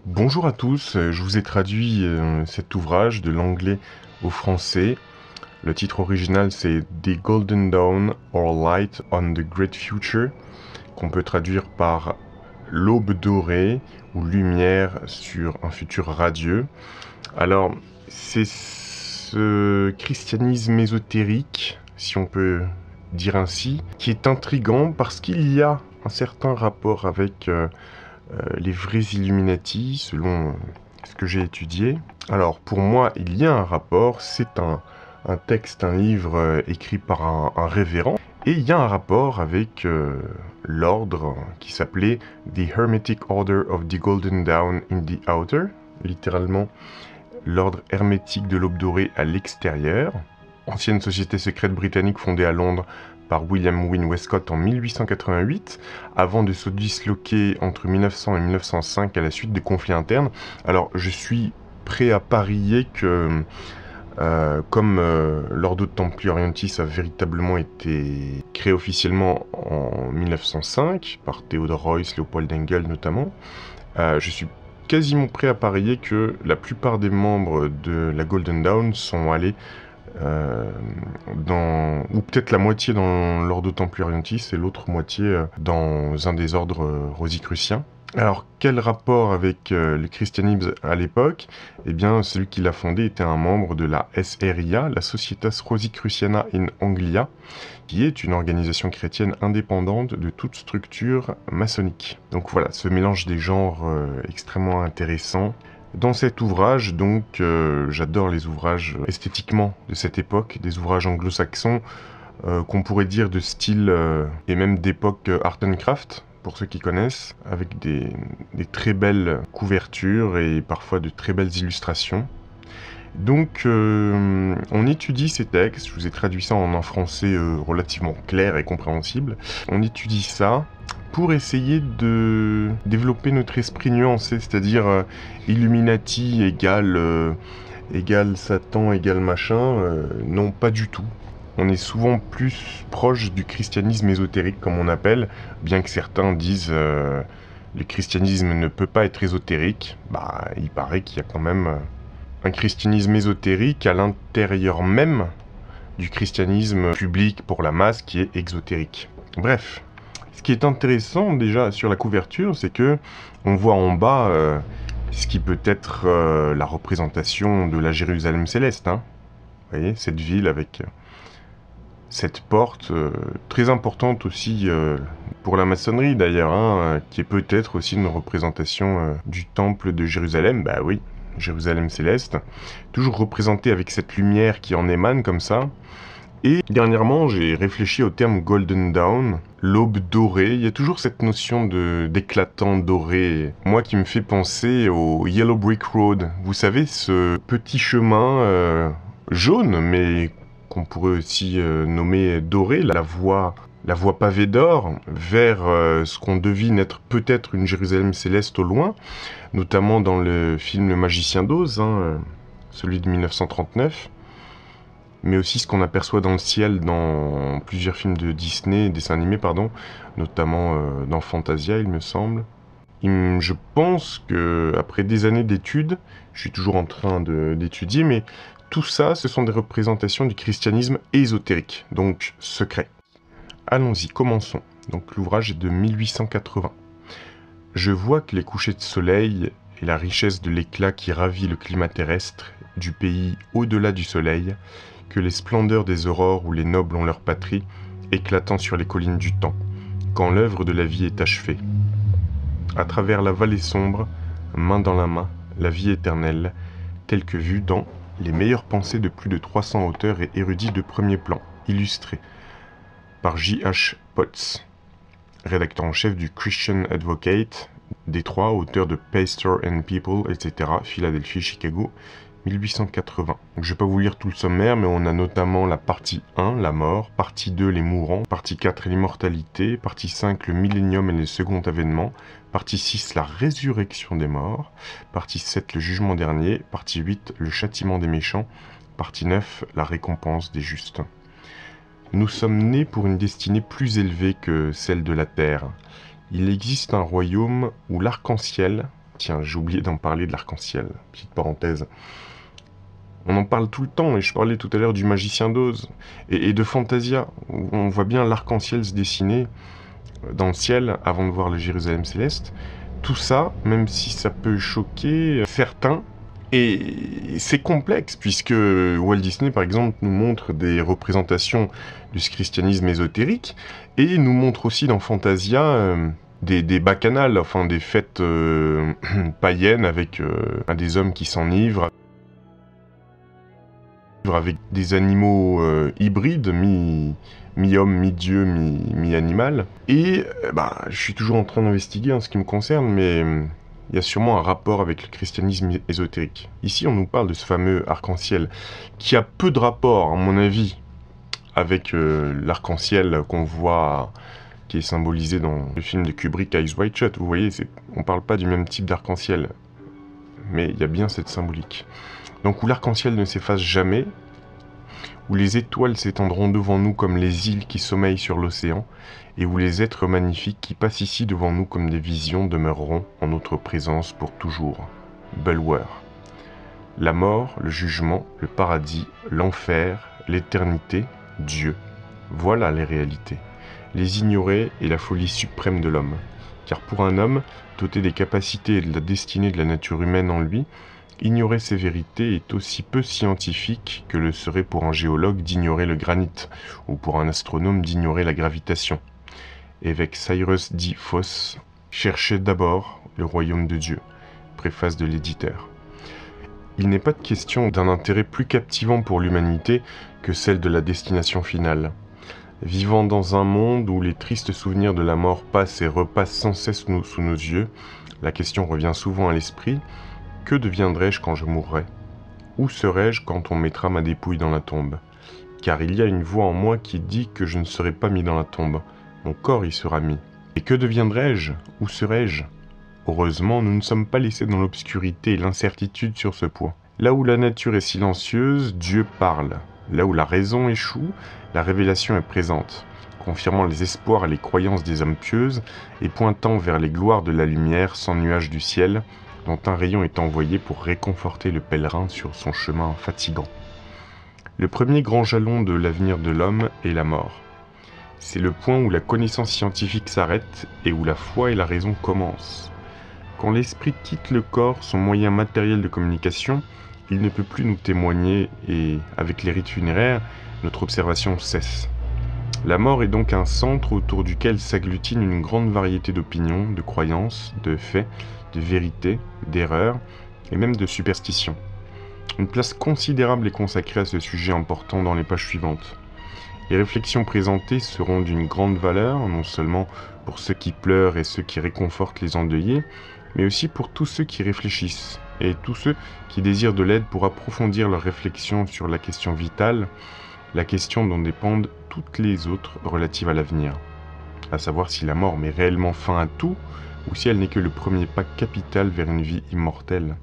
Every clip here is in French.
Bonjour à tous, je vous ai traduit cet ouvrage de l'anglais au français. Le titre original c'est The Golden Dawn or Light on the Great Future, qu'on peut traduire par L'aube dorée ou lumière sur un futur radieux. Alors, c'est ce christianisme ésotérique, si on peut dire ainsi, qui est intrigant parce qu'il y a un certain rapport avec les vrais Illuminati, selon ce que j'ai étudié. Alors, pour moi, il y a un rapport, c'est un texte, un livre écrit par un révérend, et il y a un rapport avec l'ordre qui s'appelait The Hermetic Order of the Golden Dawn in the Outer, littéralement l'ordre hermétique de l'aube dorée à l'extérieur, ancienne société secrète britannique fondée à Londres par William Wynne Westcott en 1888, avant de se disloquer entre 1900 et 1905 à la suite de conflits internes. Alors, je suis prêt à parier que, comme l'Ordo Templi Orientis a véritablement été créé officiellement en 1905, par Theodor Heuss, Leopold Engel notamment, je suis quasiment prêt à parier que la plupart des membres de la Golden Dawn sont allés ou peut-être la moitié dans l'Ordo Templi Orientis et l'autre moitié dans un des ordres rosicruciens. Alors, quel rapport avec le christianisme à l'époque? Eh bien, celui qui l'a fondé était un membre de la SRIA, la Societas Rosicruciana in Anglia, qui est une organisation chrétienne indépendante de toute structure maçonnique. Donc voilà, ce mélange des genres extrêmement intéressant. Dans cet ouvrage, donc, j'adore les ouvrages esthétiquement de cette époque, des ouvrages anglo-saxons qu'on pourrait dire de style et même d'époque art and craft, pour ceux qui connaissent, avec des très belles couvertures et parfois de très belles illustrations. Donc, on étudie ces textes, je vous ai traduit ça en un français relativement clair et compréhensible. On étudie ça pour essayer de développer notre esprit nuancé, c'est-à-dire Illuminati égale Satan égale machin, non pas du tout. On est souvent plus proche du christianisme ésotérique comme on appelle, bien que certains disent le christianisme ne peut pas être ésotérique. Bah, il paraît qu'il y a quand même un christianisme ésotérique à l'intérieur même du christianisme public pour la masse qui est exotérique. Bref. Ce qui est intéressant déjà sur la couverture, c'est que on voit en bas ce qui peut être la représentation de la Jérusalem céleste. Hein. Vous voyez, cette ville avec cette porte très importante aussi pour la maçonnerie d'ailleurs, hein, qui est peut-être aussi une représentation du temple de Jérusalem. Bah oui, Jérusalem céleste, toujours représentée avec cette lumière qui en émane comme ça. Et dernièrement, j'ai réfléchi au terme Golden Dawn, l'aube dorée. Il y a toujours cette notion d'éclatant doré. Moi qui me fait penser au Yellow Brick Road. Vous savez, ce petit chemin jaune, mais qu'on pourrait aussi nommer doré, la voie pavée d'or, vers ce qu'on devine être peut-être une Jérusalem céleste au loin, notamment dans le film Le Magicien d'Oz, hein, celui de 1939. Mais aussi ce qu'on aperçoit dans le ciel dans plusieurs films de Disney, dessins animés pardon, notamment dans Fantasia il me semble. Je pense que après des années d'études, je suis toujours en train d'étudier, mais tout ça, ce sont des représentations du christianisme ésotérique, donc secret. Allons-y, commençons. Donc l'ouvrage est de 1880. Je vois que les couchers de soleil et la richesse de l'éclat qui ravit le climat terrestre du pays au-delà du soleil, que les splendeurs des aurores où les nobles ont leur patrie, éclatant sur les collines du temps, quand l'œuvre de la vie est achevée. À travers la vallée sombre, main dans la main, la vie éternelle, telle que vue dans Les meilleures pensées de plus de 300 auteurs et érudits de premier plan, illustré par J.H. Potts, rédacteur en chef du Christian Advocate, Détroit, auteur de Pastor and People, etc., Philadelphie, Chicago, 1880. Donc, je vais pas vous lire tout le sommaire, mais on a notamment la partie 1, la mort, partie 2, les mourants, partie 4, l'immortalité, partie 5, le millénium et le second avènement, partie 6, la résurrection des morts, partie 7, le jugement dernier, partie 8, le châtiment des méchants, partie 9, la récompense des justes. Nous sommes nés pour une destinée plus élevée que celle de la terre. Il existe un royaume où l'arc-en-ciel, Tiens, j'ai oublié d'en parler de l'arc-en-ciel, petite parenthèse. On en parle tout le temps, et je parlais tout à l'heure du Magicien d'Oz, et de Fantasia, où on voit bien l'arc-en-ciel se dessiner dans le ciel avant de voir le Jérusalem céleste. Tout ça, même si ça peut choquer certains, et c'est complexe, puisque Walt Disney, par exemple, nous montre des représentations du christianisme ésotérique, et nous montre aussi dans Fantasia des bacchanales, enfin des fêtes païennes avec des hommes qui s'enivrent, avec des animaux hybrides, mi-homme, mi-dieu, mi-animal. Et je suis toujours en train d'investiguer en ce qui me concerne, mais il y a sûrement un rapport avec le christianisme ésotérique. Ici, on nous parle de ce fameux arc-en-ciel, qui a peu de rapport, à mon avis, avec l'arc-en-ciel qu'on voit, qui est symbolisé dans le film de Kubrick, Eyes Wide Shut. Vous voyez, on parle pas du même type d'arc-en-ciel, mais il y a bien cette symbolique. Donc où l'arc-en-ciel ne s'efface jamais, où les étoiles s'étendront devant nous comme les îles qui sommeillent sur l'océan, et où les êtres magnifiques qui passent ici devant nous comme des visions demeureront en notre présence pour toujours. Bulwer. La mort, le jugement, le paradis, l'enfer, l'éternité, Dieu. Voilà les réalités. Les ignorer est la folie suprême de l'homme. Car pour un homme, doté des capacités et de la destinée de la nature humaine en lui, ignorer ces vérités est aussi peu scientifique que le serait pour un géologue d'ignorer le granit, ou pour un astronome d'ignorer la gravitation. Évêque Cyrus D. Foss, cherchez d'abord le royaume de Dieu. Préface de l'éditeur. Il n'est pas de question d'un intérêt plus captivant pour l'humanité que celle de la destination finale. Vivant dans un monde où les tristes souvenirs de la mort passent et repassent sans cesse sous nos yeux, la question revient souvent à l'esprit. Que deviendrai-je quand je mourrai? Où serai-je quand on mettra ma dépouille dans la tombe? Car il y a une voix en moi qui dit que je ne serai pas mis dans la tombe. Mon corps y sera mis. Et que deviendrai-je? Où serai-je? Heureusement, nous ne sommes pas laissés dans l'obscurité et l'incertitude sur ce point. Là où la nature est silencieuse, Dieu parle. Là où la raison échoue, la révélation est présente, confirmant les espoirs et les croyances des hommes pieuses et pointant vers les gloires de la lumière sans nuage du ciel, dont un rayon est envoyé pour réconforter le pèlerin sur son chemin fatigant. Le premier grand jalon de l'avenir de l'homme est la mort. C'est le point où la connaissance scientifique s'arrête et où la foi et la raison commencent. Quand l'esprit quitte le corps, son moyen matériel de communication, il ne peut plus nous témoigner et, avec les rites funéraires, notre observation cesse. La mort est donc un centre autour duquel s'agglutinent une grande variété d'opinions, de croyances, de faits, de vérités, d'erreurs et même de superstitions. Une place considérable est consacrée à ce sujet important dans les pages suivantes. Les réflexions présentées seront d'une grande valeur, non seulement pour ceux qui pleurent et ceux qui réconfortent les endeuillés, mais aussi pour tous ceux qui réfléchissent, et tous ceux qui désirent de l'aide pour approfondir leurs réflexions sur la question vitale, la question dont dépendent toutes les autres relatives à l'avenir, à savoir si la mort met réellement fin à tout, ou si elle n'est que le premier pas capital vers une vie immortelle.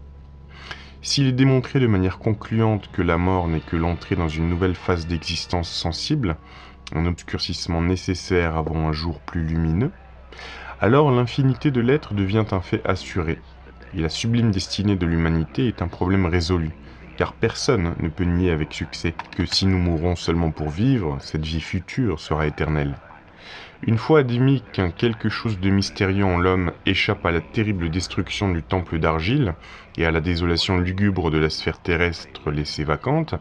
S'il est démontré de manière concluante que la mort n'est que l'entrée dans une nouvelle phase d'existence sensible, un obscurcissement nécessaire avant un jour plus lumineux, alors l'infinité de l'être devient un fait assuré, et la sublime destinée de l'humanité est un problème résolu, car personne ne peut nier avec succès que si nous mourons seulement pour vivre, cette vie future sera éternelle. Une fois admis qu'un quelque chose de mystérieux en l'homme échappe à la terrible destruction du temple d'argile et à la désolation lugubre de la sphère terrestre laissée vacante,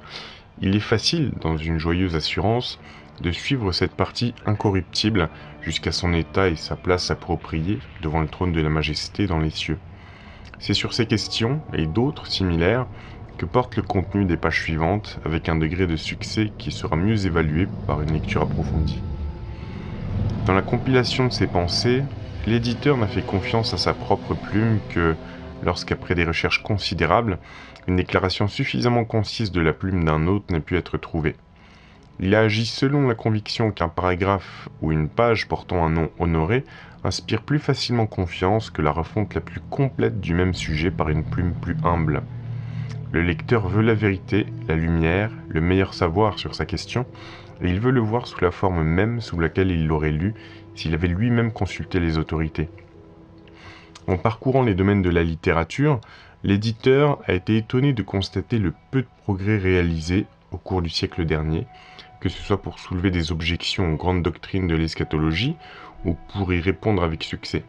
il est facile, dans une joyeuse assurance, de suivre cette partie incorruptible jusqu'à son état et sa place appropriée devant le trône de la majesté dans les cieux. C'est sur ces questions, et d'autres similaires, que porte le contenu des pages suivantes, avec un degré de succès qui sera mieux évalué par une lecture approfondie. Dans la compilation de ses pensées, l'éditeur n'a fait confiance à sa propre plume que, lorsqu'après des recherches considérables, une déclaration suffisamment concise de la plume d'un autre n'a pu être trouvée. Il a agi selon la conviction qu'un paragraphe ou une page portant un nom honoré inspire plus facilement confiance que la refonte la plus complète du même sujet par une plume plus humble. Le lecteur veut la vérité, la lumière, le meilleur savoir sur sa question, et il veut le voir sous la forme même sous laquelle il l'aurait lu s'il avait lui-même consulté les autorités. En parcourant les domaines de la littérature, l'éditeur a été étonné de constater le peu de progrès réalisés au cours du siècle dernier, que ce soit pour soulever des objections aux grandes doctrines de l'eschatologie ou pour y répondre avec succès.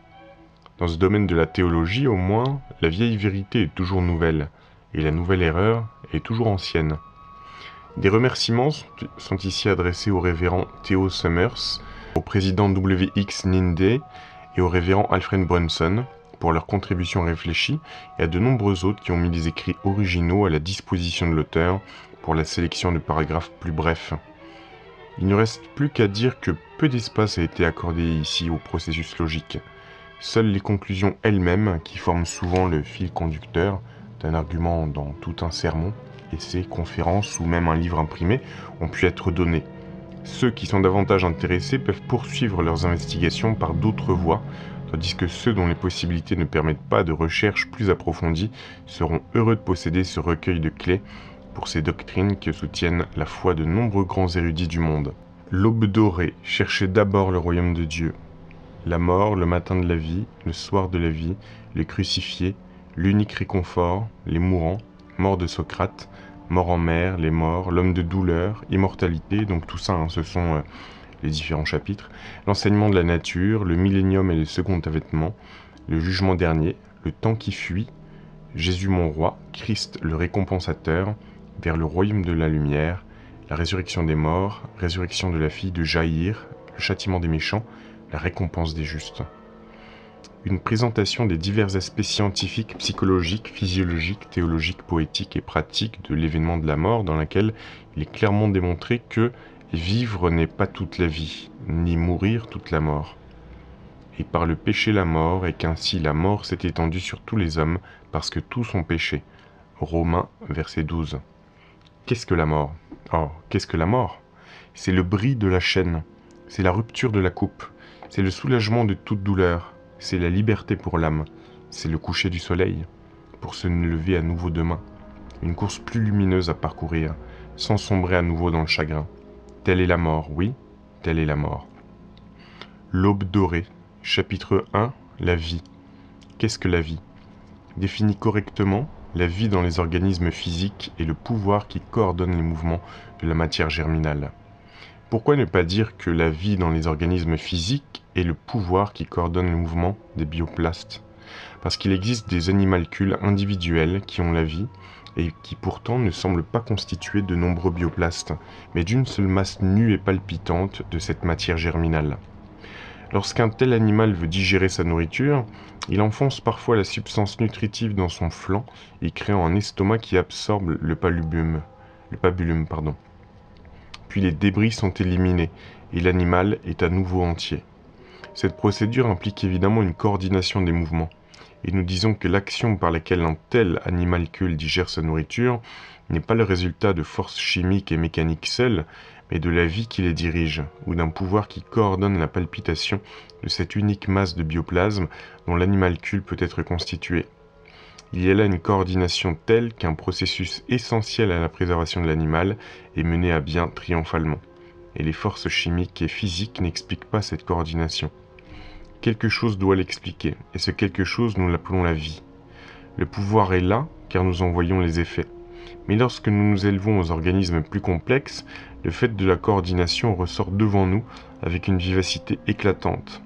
Dans ce domaine de la théologie, au moins, la vieille vérité est toujours nouvelle, et la nouvelle erreur est toujours ancienne. Des remerciements sont ici adressés au révérend Theo Summers, au président W.X. Ninde et au révérend Alfred Brunson pour leur contribution réfléchie, et à de nombreux autres qui ont mis des écrits originaux à la disposition de l'auteur pour la sélection de paragraphes plus brefs. Il ne reste plus qu'à dire que peu d'espace a été accordé ici au processus logique. Seules les conclusions elles-mêmes, qui forment souvent le fil conducteur d'un argument dans tout un sermon, essai, conférence ou même un livre imprimé, ont pu être données. Ceux qui sont davantage intéressés peuvent poursuivre leurs investigations par d'autres voies, tandis que ceux dont les possibilités ne permettent pas de recherches plus approfondies seront heureux de posséder ce recueil de clés pour ces doctrines que soutiennent la foi de nombreux grands érudits du monde. L'aube dorée cherchait d'abord le royaume de Dieu. La mort, le matin de la vie, le soir de la vie, les crucifiés, l'unique réconfort, les mourants, mort de Socrate, mort en mer, les morts, l'homme de douleur, immortalité, donc tout ça, ce sont les différents chapitres, l'enseignement de la nature, le millénium et le second avènement, le jugement dernier, le temps qui fuit, Jésus mon roi, Christ le récompensateur, vers le royaume de la lumière, la résurrection des morts, résurrection de la fille de Jaïr, le châtiment des méchants, la récompense des justes. Une présentation des divers aspects scientifiques, psychologiques, physiologiques, théologiques, poétiques et pratiques de l'événement de la mort, dans laquelle il est clairement démontré que vivre n'est pas toute la vie, ni mourir toute la mort. Et par le péché la mort, et qu'ainsi la mort s'est étendue sur tous les hommes, parce que tous ont péché. Romains, verset 12. Qu'est-ce que la mort? Oh, qu'est-ce que la mort? C'est le bris de la chaîne, c'est la rupture de la coupe, c'est le soulagement de toute douleur, c'est la liberté pour l'âme, c'est le coucher du soleil, pour se lever à nouveau demain, une course plus lumineuse à parcourir, sans sombrer à nouveau dans le chagrin. Telle est la mort, oui, telle est la mort. L'aube dorée, chapitre 1, la vie. Qu'est-ce que la vie? Définie correctement, la vie dans les organismes physiques est le pouvoir qui coordonne les mouvements de la matière germinale. Pourquoi ne pas dire que la vie dans les organismes physiques est le pouvoir qui coordonne le mouvement des bioplastes? Parce qu'il existe des animalcules individuels qui ont la vie et qui pourtant ne semblent pas constituer de nombreux bioplastes, mais d'une seule masse nue et palpitante de cette matière germinale. Lorsqu'un tel animal veut digérer sa nourriture, il enfonce parfois la substance nutritive dans son flanc et créant un estomac qui absorbe le pabulum. Puis les débris sont éliminés et l'animal est à nouveau entier. Cette procédure implique évidemment une coordination des mouvements. Et nous disons que l'action par laquelle un tel animalcule digère sa nourriture n'est pas le résultat de forces chimiques et mécaniques seules, mais de la vie qui les dirige, ou d'un pouvoir qui coordonne la palpitation de cette unique masse de bioplasme dont l'animalcule peut être constitué. Il y a là une coordination telle qu'un processus essentiel à la préservation de l'animal est mené à bien triomphalement. Et les forces chimiques et physiques n'expliquent pas cette coordination. Quelque chose doit l'expliquer, et ce quelque chose nous l'appelons la vie. Le pouvoir est là, car nous en voyons les effets. Mais lorsque nous nous élevons aux organismes plus complexes, le fait de la coordination ressort devant nous avec une vivacité éclatante.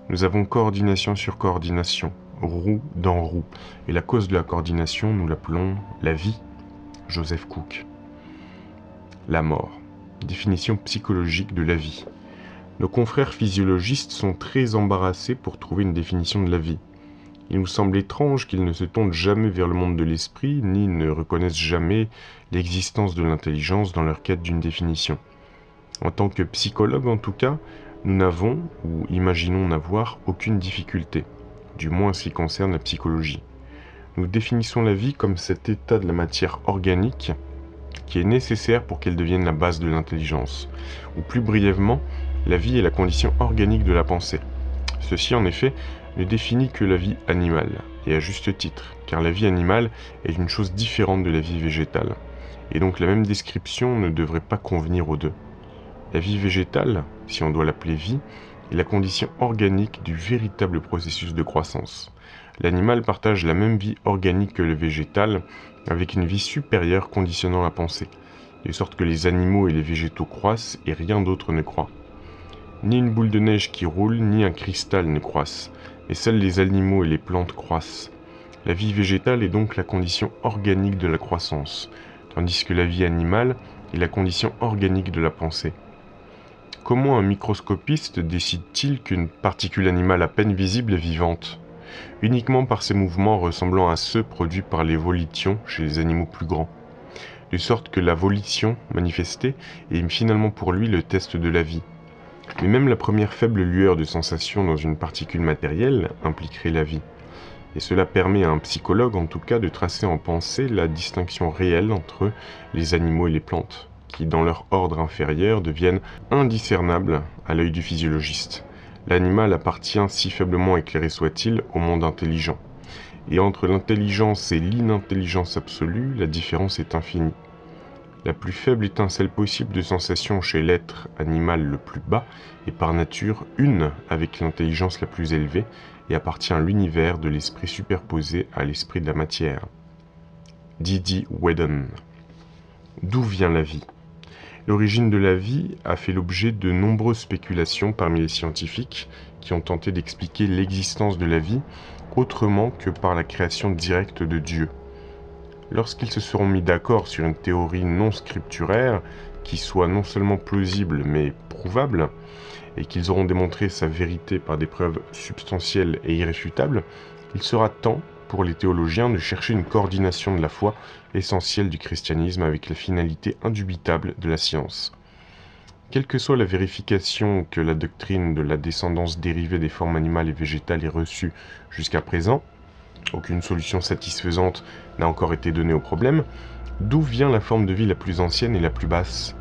Nous avons coordination sur coordination, roue dans roue, et la cause de la coordination, nous l'appelons la vie. Joseph Cook. La mort. Définition psychologique de la vie. Nos confrères physiologistes sont très embarrassés pour trouver une définition de la vie. Il nous semble étrange qu'ils ne se tournent jamais vers le monde de l'esprit, ni ne reconnaissent jamais l'existence de l'intelligence dans leur quête d'une définition. En tant que psychologues en tout cas, nous n'avons, ou imaginons n'avoir, aucune difficulté, du moins en ce qui concerne la psychologie. Nous définissons la vie comme cet état de la matière organique qui est nécessaire pour qu'elle devienne la base de l'intelligence, ou plus brièvement, la vie est la condition organique de la pensée. Ceci, en effet, ne définit que la vie animale, et à juste titre, car la vie animale est une chose différente de la vie végétale, et donc la même description ne devrait pas convenir aux deux. La vie végétale, si on doit l'appeler vie, est la condition organique du véritable processus de croissance. L'animal partage la même vie organique que le végétal, avec une vie supérieure conditionnant la pensée, de sorte que les animaux et les végétaux croissent et rien d'autre ne croît. Ni une boule de neige qui roule, ni un cristal ne croissent, mais seuls les animaux et les plantes croissent. La vie végétale est donc la condition organique de la croissance, tandis que la vie animale est la condition organique de la pensée. Comment un microscopiste décide-t-il qu'une particule animale à peine visible est vivante ? Uniquement par ses mouvements ressemblant à ceux produits par les volitions chez les animaux plus grands. De sorte que la volition manifestée est finalement pour lui le test de la vie. Mais même la première faible lueur de sensation dans une particule matérielle impliquerait la vie. Et cela permet à un psychologue en tout cas de tracer en pensée la distinction réelle entre les animaux et les plantes, qui dans leur ordre inférieur deviennent indiscernables à l'œil du physiologiste. L'animal appartient, si faiblement éclairé soit-il, au monde intelligent. Et entre l'intelligence et l'inintelligence absolue, la différence est infinie. La plus faible étincelle possible de sensation chez l'être animal le plus bas est par nature une avec l'intelligence la plus élevée et appartient à l'univers de l'esprit superposé à l'esprit de la matière. D.D. Whedon. D'où vient la vie ? L'origine de la vie a fait l'objet de nombreuses spéculations parmi les scientifiques qui ont tenté d'expliquer l'existence de la vie autrement que par la création directe de Dieu. Lorsqu'ils se seront mis d'accord sur une théorie non scripturaire qui soit non seulement plausible mais prouvable, et qu'ils auront démontré sa vérité par des preuves substantielles et irréfutables, il sera temps pour les théologiens de chercher une coordination de la foi essentielle du christianisme avec la finalité indubitable de la science. Quelle que soit la vérification que la doctrine de la descendance dérivée des formes animales et végétales ait reçue jusqu'à présent, aucune solution satisfaisante n'a encore été donnée au problème. D'où vient la forme de vie la plus ancienne et la plus basse ?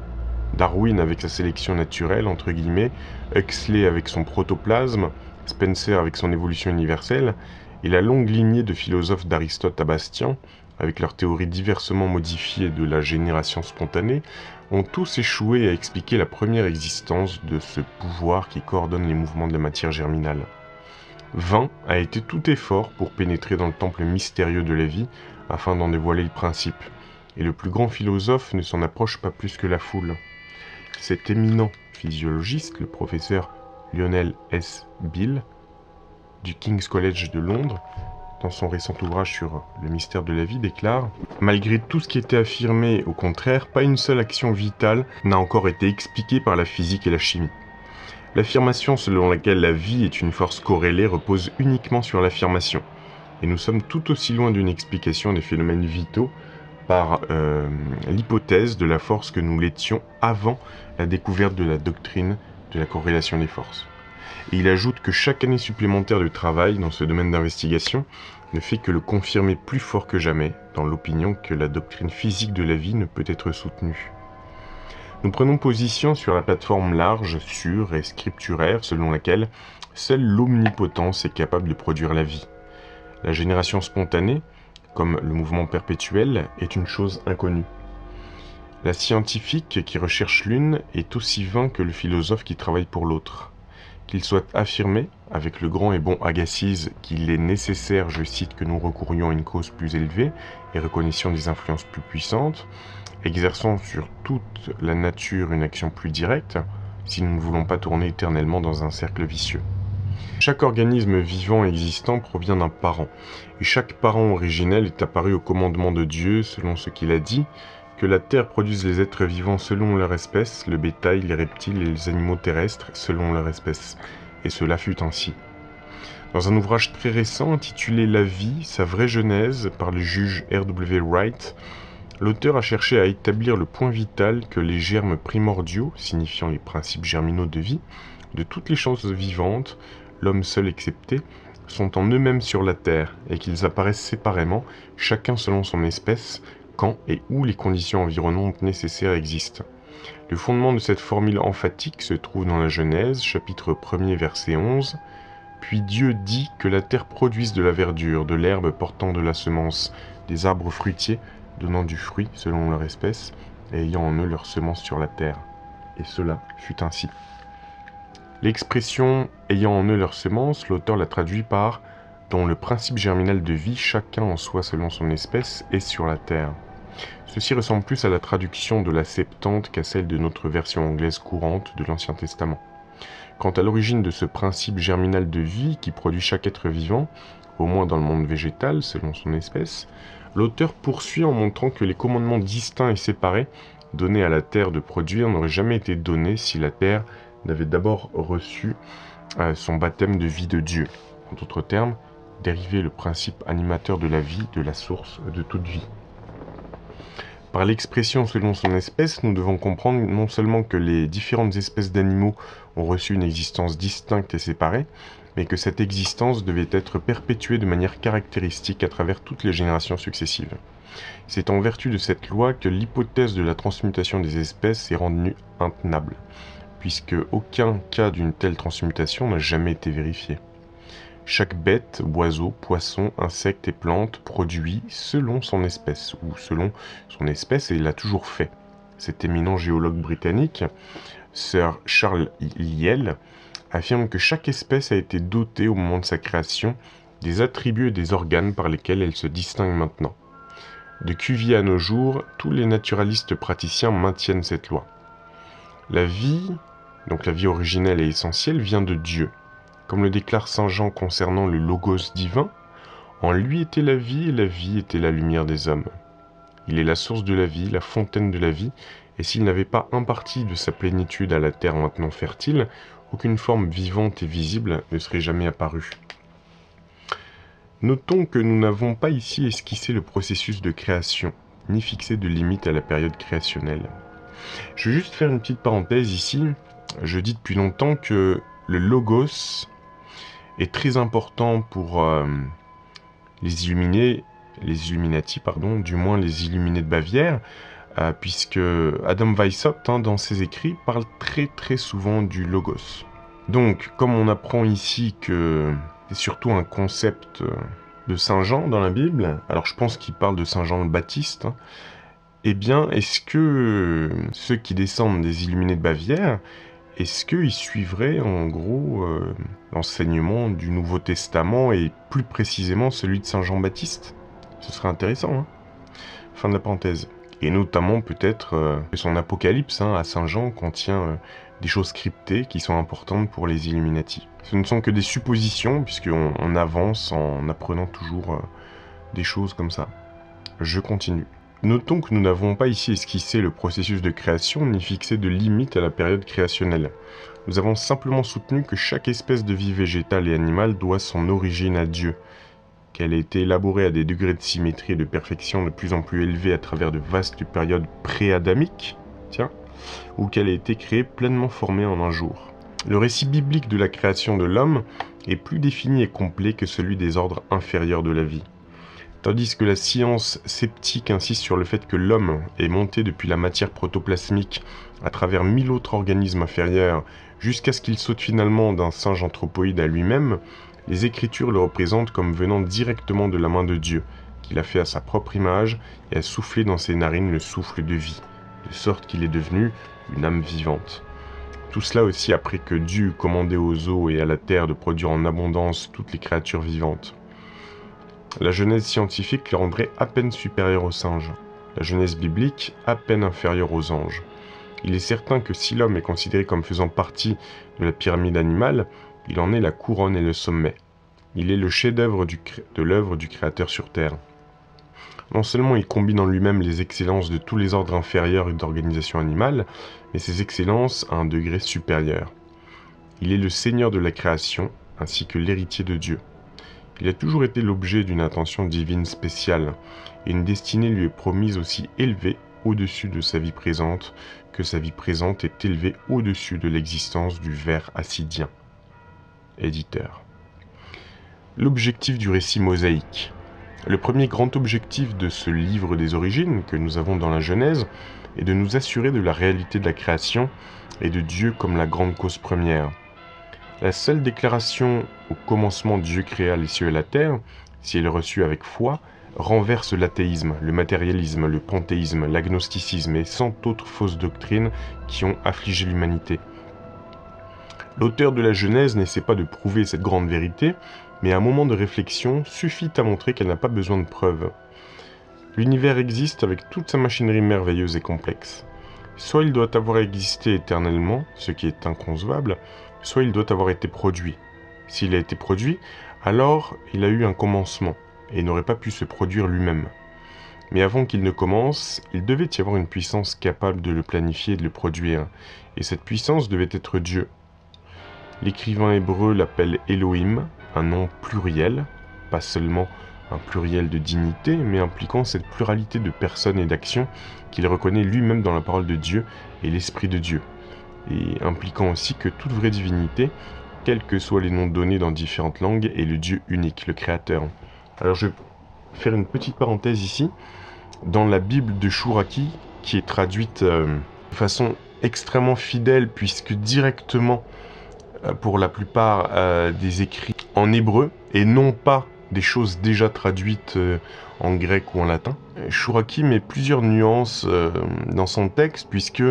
Darwin avec sa sélection naturelle, entre guillemets, Huxley avec son protoplasme, Spencer avec son évolution universelle, et la longue lignée de philosophes d'Aristote à Bastian, avec leurs théories diversement modifiées de la génération spontanée, ont tous échoué à expliquer la première existence de ce pouvoir qui coordonne les mouvements de la matière germinale. Vain a été tout effort pour pénétrer dans le temple mystérieux de la vie, afin d'en dévoiler le principe, et le plus grand philosophe ne s'en approche pas plus que la foule. Cet éminent physiologiste, le professeur Lionel S. Beale, du King's College de Londres, dans son récent ouvrage sur le mystère de la vie, déclare « Malgré tout ce qui était affirmé, au contraire, pas une seule action vitale n'a encore été expliquée par la physique et la chimie. L'affirmation selon laquelle la vie est une force corrélée repose uniquement sur l'affirmation, et nous sommes tout aussi loin d'une explication des phénomènes vitaux par l'hypothèse de la force que nous l'étions avant la découverte de la doctrine de la corrélation des forces. » Et il ajoute que chaque année supplémentaire de travail dans ce domaine d'investigation ne fait que le confirmer plus fort que jamais dans l'opinion que la doctrine physique de la vie ne peut être soutenue. Nous prenons position sur la plateforme large, sûre et scripturaire selon laquelle seule l'omnipotence est capable de produire la vie. La génération spontanée, comme le mouvement perpétuel, est une chose inconnue. La scientifique qui recherche l'une est aussi vain que le philosophe qui travaille pour l'autre. Qu'il soit affirmé, avec le grand et bon Agassiz, qu'il est nécessaire, je cite, que nous recourions à une cause plus élevée et reconnaissions des influences plus puissantes, exerçant sur toute la nature une action plus directe, si nous ne voulons pas tourner éternellement dans un cercle vicieux. Chaque organisme vivant et existant provient d'un parent, et chaque parent originel est apparu au commandement de Dieu selon ce qu'il a dit, que la terre produise les êtres vivants selon leur espèce, le bétail, les reptiles et les animaux terrestres selon leur espèce, et cela fut ainsi. Dans un ouvrage très récent intitulé « La vie, sa vraie genèse » par le juge R.W. Wright, l'auteur a cherché à établir le point vital que les germes primordiaux, signifiant les principes germinaux de vie, de toutes les choses vivantes, l'homme seul excepté, sont en eux-mêmes sur la terre, et qu'ils apparaissent séparément, chacun selon son espèce, quand et où les conditions environnantes nécessaires existent. Le fondement de cette formule emphatique se trouve dans la Genèse, chapitre 1er, verset 11. « Puis Dieu dit que la terre produise de la verdure, de l'herbe portant de la semence, des arbres fruitiers, donnant du fruit selon leur espèce, et ayant en eux leur semence sur la terre. Et cela fut ainsi. » L'expression « ayant en eux leur semence », l'auteur la traduit par « dont le principe germinal de vie, chacun en soi selon son espèce, est sur la Terre. Ceci ressemble plus à la traduction de la Septante qu'à celle de notre version anglaise courante de l'Ancien Testament. Quant à l'origine de ce principe germinal de vie qui produit chaque être vivant, au moins dans le monde végétal selon son espèce, l'auteur poursuit en montrant que les commandements distincts et séparés donnés à la Terre de produire n'auraient jamais été donnés si la Terre n'avait d'abord reçu son baptême de vie de Dieu. En d'autres termes, dériver le principe animateur de la vie de la source de toute vie. Par l'expression selon son espèce, nous devons comprendre non seulement que les différentes espèces d'animaux ont reçu une existence distincte et séparée, mais que cette existence devait être perpétuée de manière caractéristique à travers toutes les générations successives. C'est en vertu de cette loi que l'hypothèse de la transmutation des espèces est rendue intenable, puisque aucun cas d'une telle transmutation n'a jamais été vérifié. Chaque bête, oiseau, poisson, insecte et plante produit selon son espèce, ou selon son espèce, et il l'a toujours fait. Cet éminent géologue britannique, Sir Charles Lyell, affirme que chaque espèce a été dotée au moment de sa création des attributs et des organes par lesquels elle se distingue maintenant. De Cuvier à nos jours, tous les naturalistes praticiens maintiennent cette loi. La vie, donc la vie originelle et essentielle, vient de Dieu. Comme le déclare saint Jean concernant le Logos divin, en lui était la vie et la vie était la lumière des hommes. Il est la source de la vie, la fontaine de la vie, et s'il n'avait pas imparti de sa plénitude à la terre maintenant fertile, aucune forme vivante et visible ne serait jamais apparue. Notons que nous n'avons pas ici esquissé le processus de création, ni fixé de limite à la période créationnelle. Je vais juste faire une petite parenthèse ici. Je dis depuis longtemps que le Logos est très important pour les Illuminati, du moins les Illuminés de Bavière, puisque Adam Weishaupt, dans ses écrits, parle très souvent du Logos. Donc, comme on apprend ici que c'est surtout un concept de Saint Jean dans la Bible, alors je pense qu'il parle de Saint Jean le Baptiste, eh bien, est-ce que ceux qui descendent des Illuminés de Bavière, est-ce qu'ils suivraient en gros l'enseignement du Nouveau Testament et plus précisément celui de Saint Jean-Baptiste? Ce serait intéressant, hein. Fin de la parenthèse. Et notamment peut-être que son Apocalypse à Saint Jean contient des choses cryptées qui sont importantes pour les Illuminati. Ce ne sont que des suppositions puisqu'on avance en apprenant toujours des choses comme ça. Je continue. Notons que nous n'avons pas ici esquissé le processus de création ni fixé de limite à la période créationnelle. Nous avons simplement soutenu que chaque espèce de vie végétale et animale doit son origine à Dieu, qu'elle a été élaborée à des degrés de symétrie et de perfection de plus en plus élevés à travers de vastes périodes pré-adamiques, ou qu'elle a été créée pleinement formée en un jour. Le récit biblique de la création de l'homme est plus défini et complet que celui des ordres inférieurs de la vie. Tandis que la science sceptique insiste sur le fait que l'homme est monté depuis la matière protoplasmique à travers 1000 autres organismes inférieurs jusqu'à ce qu'il saute finalement d'un singe anthropoïde à lui-même, les Écritures le représentent comme venant directement de la main de Dieu, qu'il a fait à sa propre image et a soufflé dans ses narines le souffle de vie, de sorte qu'il est devenu une âme vivante. Tout cela aussi après que Dieu eut commandé aux eaux et à la terre de produire en abondance toutes les créatures vivantes. La genèse scientifique le rendrait à peine supérieur aux singes, la genèse biblique à peine inférieure aux anges. Il est certain que si l'homme est considéré comme faisant partie de la pyramide animale, il en est la couronne et le sommet. Il est le chef-d'œuvre de l'œuvre du Créateur sur terre. Non seulement il combine en lui-même les excellences de tous les ordres inférieurs d'organisation animale, mais ces excellences à un degré supérieur. Il est le Seigneur de la création, ainsi que l'héritier de Dieu. Il a toujours été l'objet d'une attention divine spéciale, et une destinée lui est promise aussi élevée au-dessus de sa vie présente, que sa vie présente est élevée au-dessus de l'existence du ver assidien. Éditeur. L'objectif du récit mosaïque. Le premier grand objectif de ce livre des origines que nous avons dans la Genèse est de nous assurer de la réalité de la création et de Dieu comme la grande cause première. La seule déclaration au commencement Dieu créa les cieux et la terre, si elle est reçue avec foi, renverse l'athéisme, le matérialisme, le panthéisme, l'agnosticisme et 100 autres fausses doctrines qui ont affligé l'humanité. L'auteur de la Genèse n'essaie pas de prouver cette grande vérité, mais un moment de réflexion suffit à montrer qu'elle n'a pas besoin de preuves. L'univers existe avec toute sa machinerie merveilleuse et complexe. Soit il doit avoir existé éternellement, ce qui est inconcevable, soit il doit avoir été produit. S'il a été produit, alors il a eu un commencement, et n'aurait pas pu se produire lui-même. Mais avant qu'il ne commence, il devait y avoir une puissance capable de le planifier et de le produire, et cette puissance devait être Dieu. L'écrivain hébreu l'appelle Elohim, un nom pluriel, pas seulement un pluriel de dignité, mais impliquant cette pluralité de personnes et d'actions qu'il reconnaît lui-même dans la parole de Dieu et l'Esprit de Dieu, et impliquant aussi que toute vraie divinité, quels que soient les noms donnés dans différentes langues, est le Dieu unique, le Créateur. Alors je vais faire une petite parenthèse ici. Dans la Bible de Chouraki, qui est traduite de façon extrêmement fidèle, puisque directement, pour la plupart, des écrits en hébreu, et non pas des choses déjà traduites en grec ou en latin. Chouraki met plusieurs nuances dans son texte, puisque,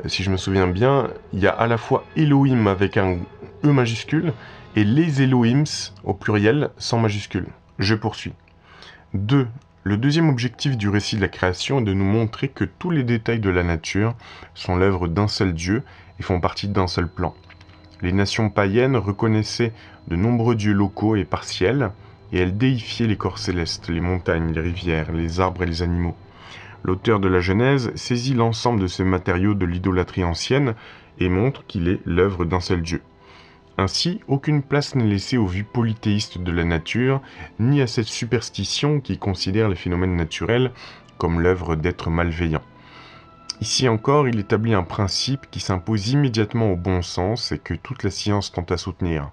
si je me souviens bien, il y a à la fois Elohim avec un E majuscule, et les Elohims, au pluriel, sans majuscule. Je poursuis. 2. Le deuxième objectif du récit de la création est de nous montrer que tous les détails de la nature sont l'œuvre d'un seul Dieu et font partie d'un seul plan. Les nations païennes reconnaissaient de nombreux dieux locaux et partiels, et elles déifiaient les corps célestes, les montagnes, les rivières, les arbres et les animaux. L'auteur de la Genèse saisit l'ensemble de ces matériaux de l'idolâtrie ancienne et montre qu'il est l'œuvre d'un seul Dieu. Ainsi, aucune place n'est laissée aux vues polythéistes de la nature, ni à cette superstition qui considère les phénomènes naturels comme l'œuvre d'êtres malveillants. Ici encore, il établit un principe qui s'impose immédiatement au bon sens et que toute la science tente à soutenir.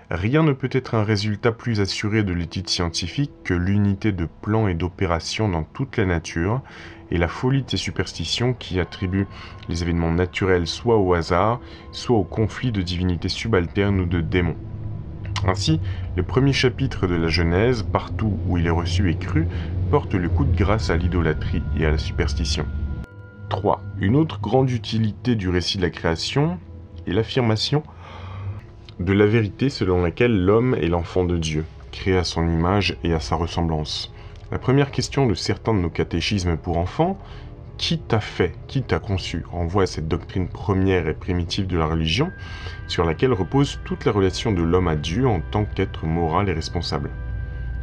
Rien ne peut être un résultat plus assuré de l'étude scientifique que l'unité de plan et d'opération dans toute la nature, et la folie de ces superstitions qui attribuent les événements naturels soit au hasard, soit au conflit de divinités subalternes ou de démons. Ainsi, le premier chapitre de la Genèse, partout où il est reçu et cru, porte le coup de grâce à l'idolâtrie et à la superstition. 3. Une autre grande utilité du récit de la création est l'affirmation de la vérité selon laquelle l'homme est l'enfant de Dieu, créé à son image et à sa ressemblance. La première question de certains de nos catéchismes pour enfants, qui t'a fait, qui t'a conçu, renvoie à cette doctrine première et primitive de la religion, sur laquelle repose toute la relation de l'homme à Dieu en tant qu'être moral et responsable.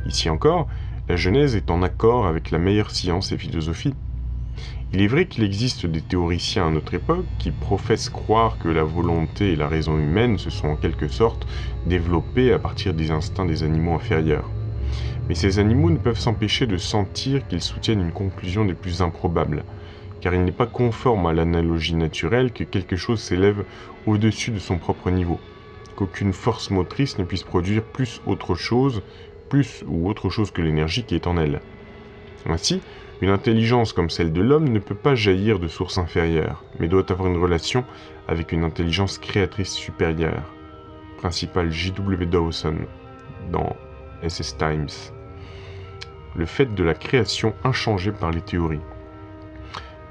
Ici encore, la Genèse est en accord avec la meilleure science et philosophie. Il est vrai qu'il existe des théoriciens à notre époque qui professent croire que la volonté et la raison humaine se sont en quelque sorte développées à partir des instincts des animaux inférieurs. Mais ces animaux ne peuvent s'empêcher de sentir qu'ils soutiennent une conclusion des plus improbables, car il n'est pas conforme à l'analogie naturelle que quelque chose s'élève au-dessus de son propre niveau, qu'aucune force motrice ne puisse produire plus ou autre chose que l'énergie qui est en elle. Ainsi, une intelligence comme celle de l'homme ne peut pas jaillir de source inférieure, mais doit avoir une relation avec une intelligence créatrice supérieure. Principal J.W. Dawson, dans SS Times. Le fait de la création inchangée par les théories.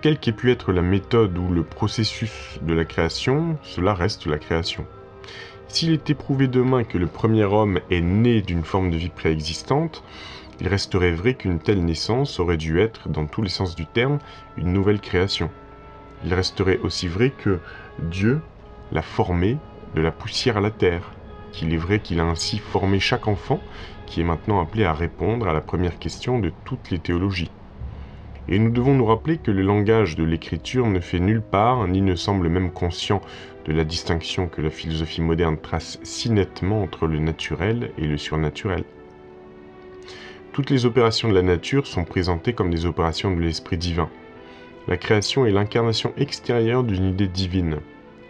Quelle qu'ait pu être la méthode ou le processus de la création, cela reste la création. S'il était prouvé demain que le premier homme est né d'une forme de vie préexistante, il resterait vrai qu'une telle naissance aurait dû être, dans tous les sens du terme, une nouvelle création. Il resterait aussi vrai que Dieu l'a formé de la poussière à la terre, qu'il est vrai qu'il a ainsi formé chaque enfant, qui est maintenant appelé à répondre à la première question de toutes les théologies. Et nous devons nous rappeler que le langage de l'écriture ne fait nulle part, ni ne semble même conscient de la distinction que la philosophie moderne trace si nettement entre le naturel et le surnaturel. Toutes les opérations de la nature sont présentées comme des opérations de l'esprit divin. La création est l'incarnation extérieure d'une idée divine.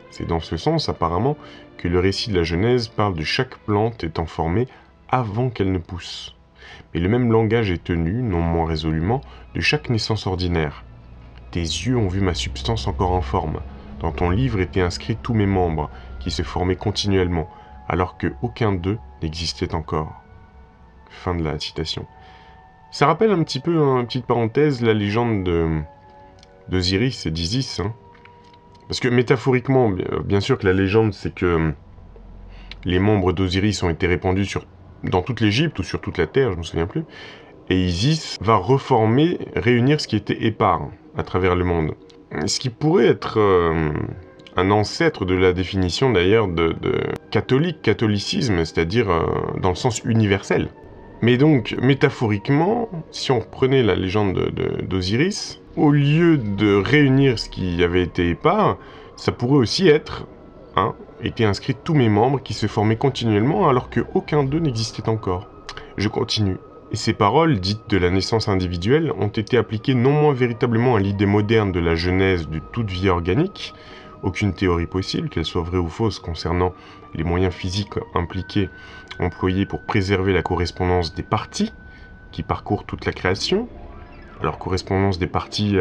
C'est dans ce sens, apparemment, que le récit de la Genèse parle de chaque plante étant formée avant qu'elle ne pousse. Mais le même langage est tenu, non moins résolument, de chaque naissance ordinaire. Tes yeux ont vu ma substance encore informe. Dans ton livre étaient inscrits tous mes membres, qui se formaient continuellement, alors qu'aucun d'eux n'existait encore. Fin de la citation. Ça rappelle un petit peu, petite parenthèse, la légende d'Osiris et d'Isis. Parce que métaphoriquement, bien sûr que la légende, c'est que les membres d'Osiris ont été répandus sur dans toute l'Égypte ou sur toute la Terre, je me souviens plus. Et Isis va reformer, réunir ce qui était épars à travers le monde. Ce qui pourrait être un ancêtre de la définition d'ailleurs de catholicisme, c'est-à-dire dans le sens universel. Mais donc, métaphoriquement, si on reprenait la légende d'Osiris, au lieu de réunir ce qui avait été épars, ça pourrait aussi être, était inscrit tous mes membres qui se formaient continuellement alors qu'aucun d'eux n'existait encore. Je continue. Et ces paroles, dites de la naissance individuelle, ont été appliquées non moins véritablement à l'idée moderne de la genèse de toute vie organique. Aucune théorie possible, qu'elle soit vraie ou fausse, concernant les moyens physiques impliqués, employés pour préserver la correspondance des parties qui parcourent toute la création. Alors, correspondance des parties,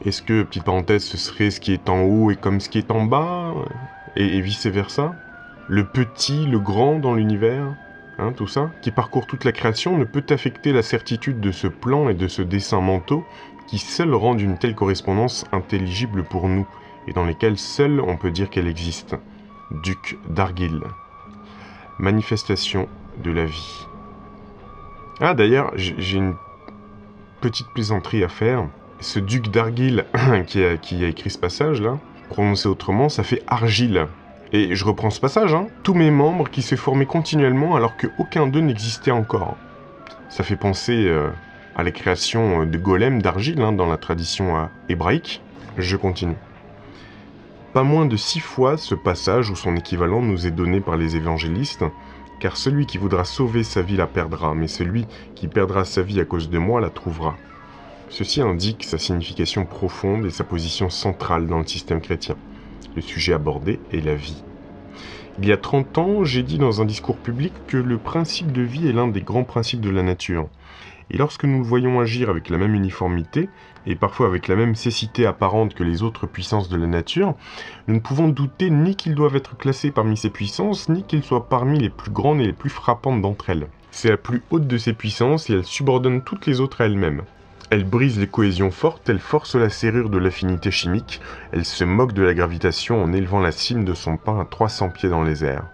est-ce que, petite parenthèse, ce serait ce qui est en haut et comme ce qui est en bas, et vice-versa? Le petit, le grand dans l'univers, tout ça, qui parcourt toute la création, ne peut affecter la certitude de ce plan et de ce dessin mentaux qui seuls rendent une telle correspondance intelligible pour nous, et dans lesquels seuls on peut dire qu'elle existe. Duc d'Argyll. Manifestation de la vie. Ah d'ailleurs, j'ai une petite plaisanterie à faire. Ce duc d'Argyll qui a écrit ce passage-là, prononcé autrement, ça fait Argile. Et je reprends ce passage, tous mes membres qui se formaient continuellement alors qu'aucun d'eux n'existait encore. Ça fait penser à la création de golems d'argile dans la tradition hébraïque. Je continue. Pas moins de 6 fois ce passage ou son équivalent nous est donné par les évangélistes, car celui qui voudra sauver sa vie la perdra, mais celui qui perdra sa vie à cause de moi la trouvera. Ceci indique sa signification profonde et sa position centrale dans le système chrétien. Le sujet abordé est la vie. Il y a 30 ans, j'ai dit dans un discours public que le principe de vie est l'un des grands principes de la nature. Et lorsque nous le voyons agir avec la même uniformité, et parfois avec la même cécité apparente que les autres puissances de la nature, nous ne pouvons douter ni qu'ils doivent être classés parmi ces puissances, ni qu'ils soient parmi les plus grandes et les plus frappantes d'entre elles. C'est la plus haute de ces puissances et elle subordonne toutes les autres à elle-même. Elle brise les cohésions fortes, elle force la serrure de l'affinité chimique, elle se moque de la gravitation en élevant la cime de son pain à 300 pieds dans les airs.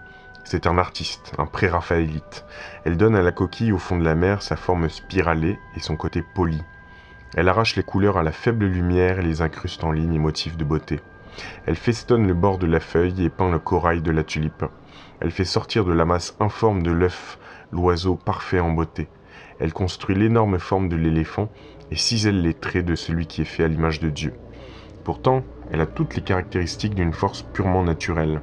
C'est un artiste, un pré-raphaélite. Elle donne à la coquille au fond de la mer sa forme spiralée et son côté poli. Elle arrache les couleurs à la faible lumière et les incruste en lignes et motifs de beauté. Elle festonne le bord de la feuille et peint le corail de la tulipe. Elle fait sortir de la masse informe de l'œuf l'oiseau parfait en beauté. Elle construit l'énorme forme de l'éléphant et cisèle les traits de celui qui est fait à l'image de Dieu. Pourtant, elle a toutes les caractéristiques d'une force purement naturelle.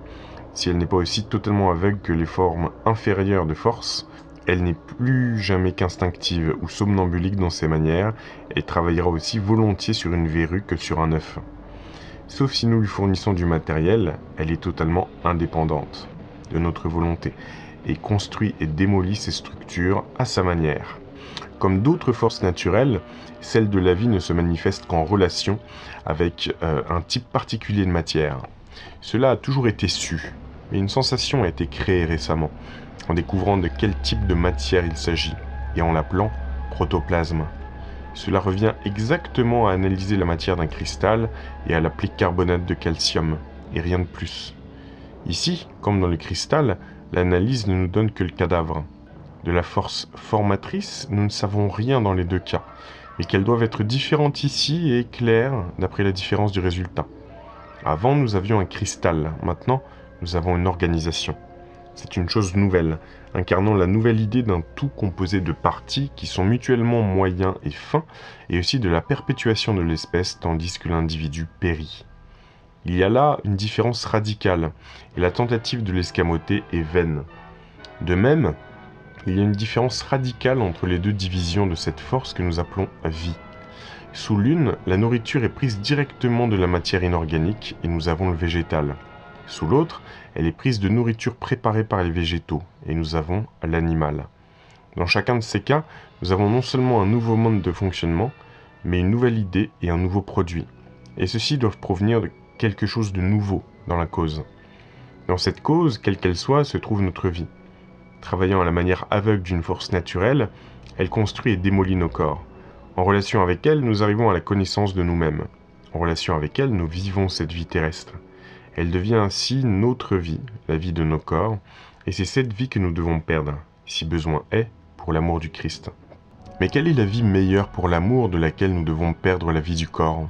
Si elle n'est pas aussi totalement aveugle que les formes inférieures de force, elle n'est plus jamais qu'instinctive ou somnambulique dans ses manières et travaillera aussi volontiers sur une verrue que sur un œuf. Sauf si nous lui fournissons du matériel, elle est totalement indépendante de notre volonté et construit et démolit ses structures à sa manière. Comme d'autres forces naturelles, celle de la vie ne se manifeste qu'en relation avec un type particulier de matière. Cela a toujours été su, mais une sensation a été créée récemment, en découvrant de quel type de matière il s'agit, et en l'appelant protoplasme. Cela revient exactement à analyser la matière d'un cristal et à l'appeler carbonate de calcium, et rien de plus. Ici, comme dans le cristal, l'analyse ne nous donne que le cadavre. De la force formatrice, nous ne savons rien dans les deux cas, mais qu'elles doivent être différentes ici et claires d'après la différence du résultat. Avant, nous avions un cristal, maintenant, nous avons une organisation. C'est une chose nouvelle, incarnant la nouvelle idée d'un tout composé de parties qui sont mutuellement moyens et fins, et aussi de la perpétuation de l'espèce tandis que l'individu périt. Il y a là une différence radicale, et la tentative de l'escamoter est vaine. De même, il y a une différence radicale entre les deux divisions de cette force que nous appelons vie. Sous l'une, la nourriture est prise directement de la matière inorganique et nous avons le végétal. Sous l'autre, elle est prise de nourriture préparée par les végétaux et nous avons l'animal. Dans chacun de ces cas, nous avons non seulement un nouveau mode de fonctionnement, mais une nouvelle idée et un nouveau produit. Et ceux-ci doivent provenir de quelque chose de nouveau dans la cause. Dans cette cause, quelle qu'elle soit, se trouve notre vie. Travaillant à la manière aveugle d'une force naturelle, elle construit et démolit nos corps. En relation avec elle, nous arrivons à la connaissance de nous-mêmes. En relation avec elle, nous vivons cette vie terrestre. Elle devient ainsi notre vie, la vie de nos corps, Et c'est cette vie que nous devons perdre, si besoin est, pour l'amour du Christ. Mais quelle est la vie meilleure pour l'amour de laquelle nous devons perdre la vie du corps ?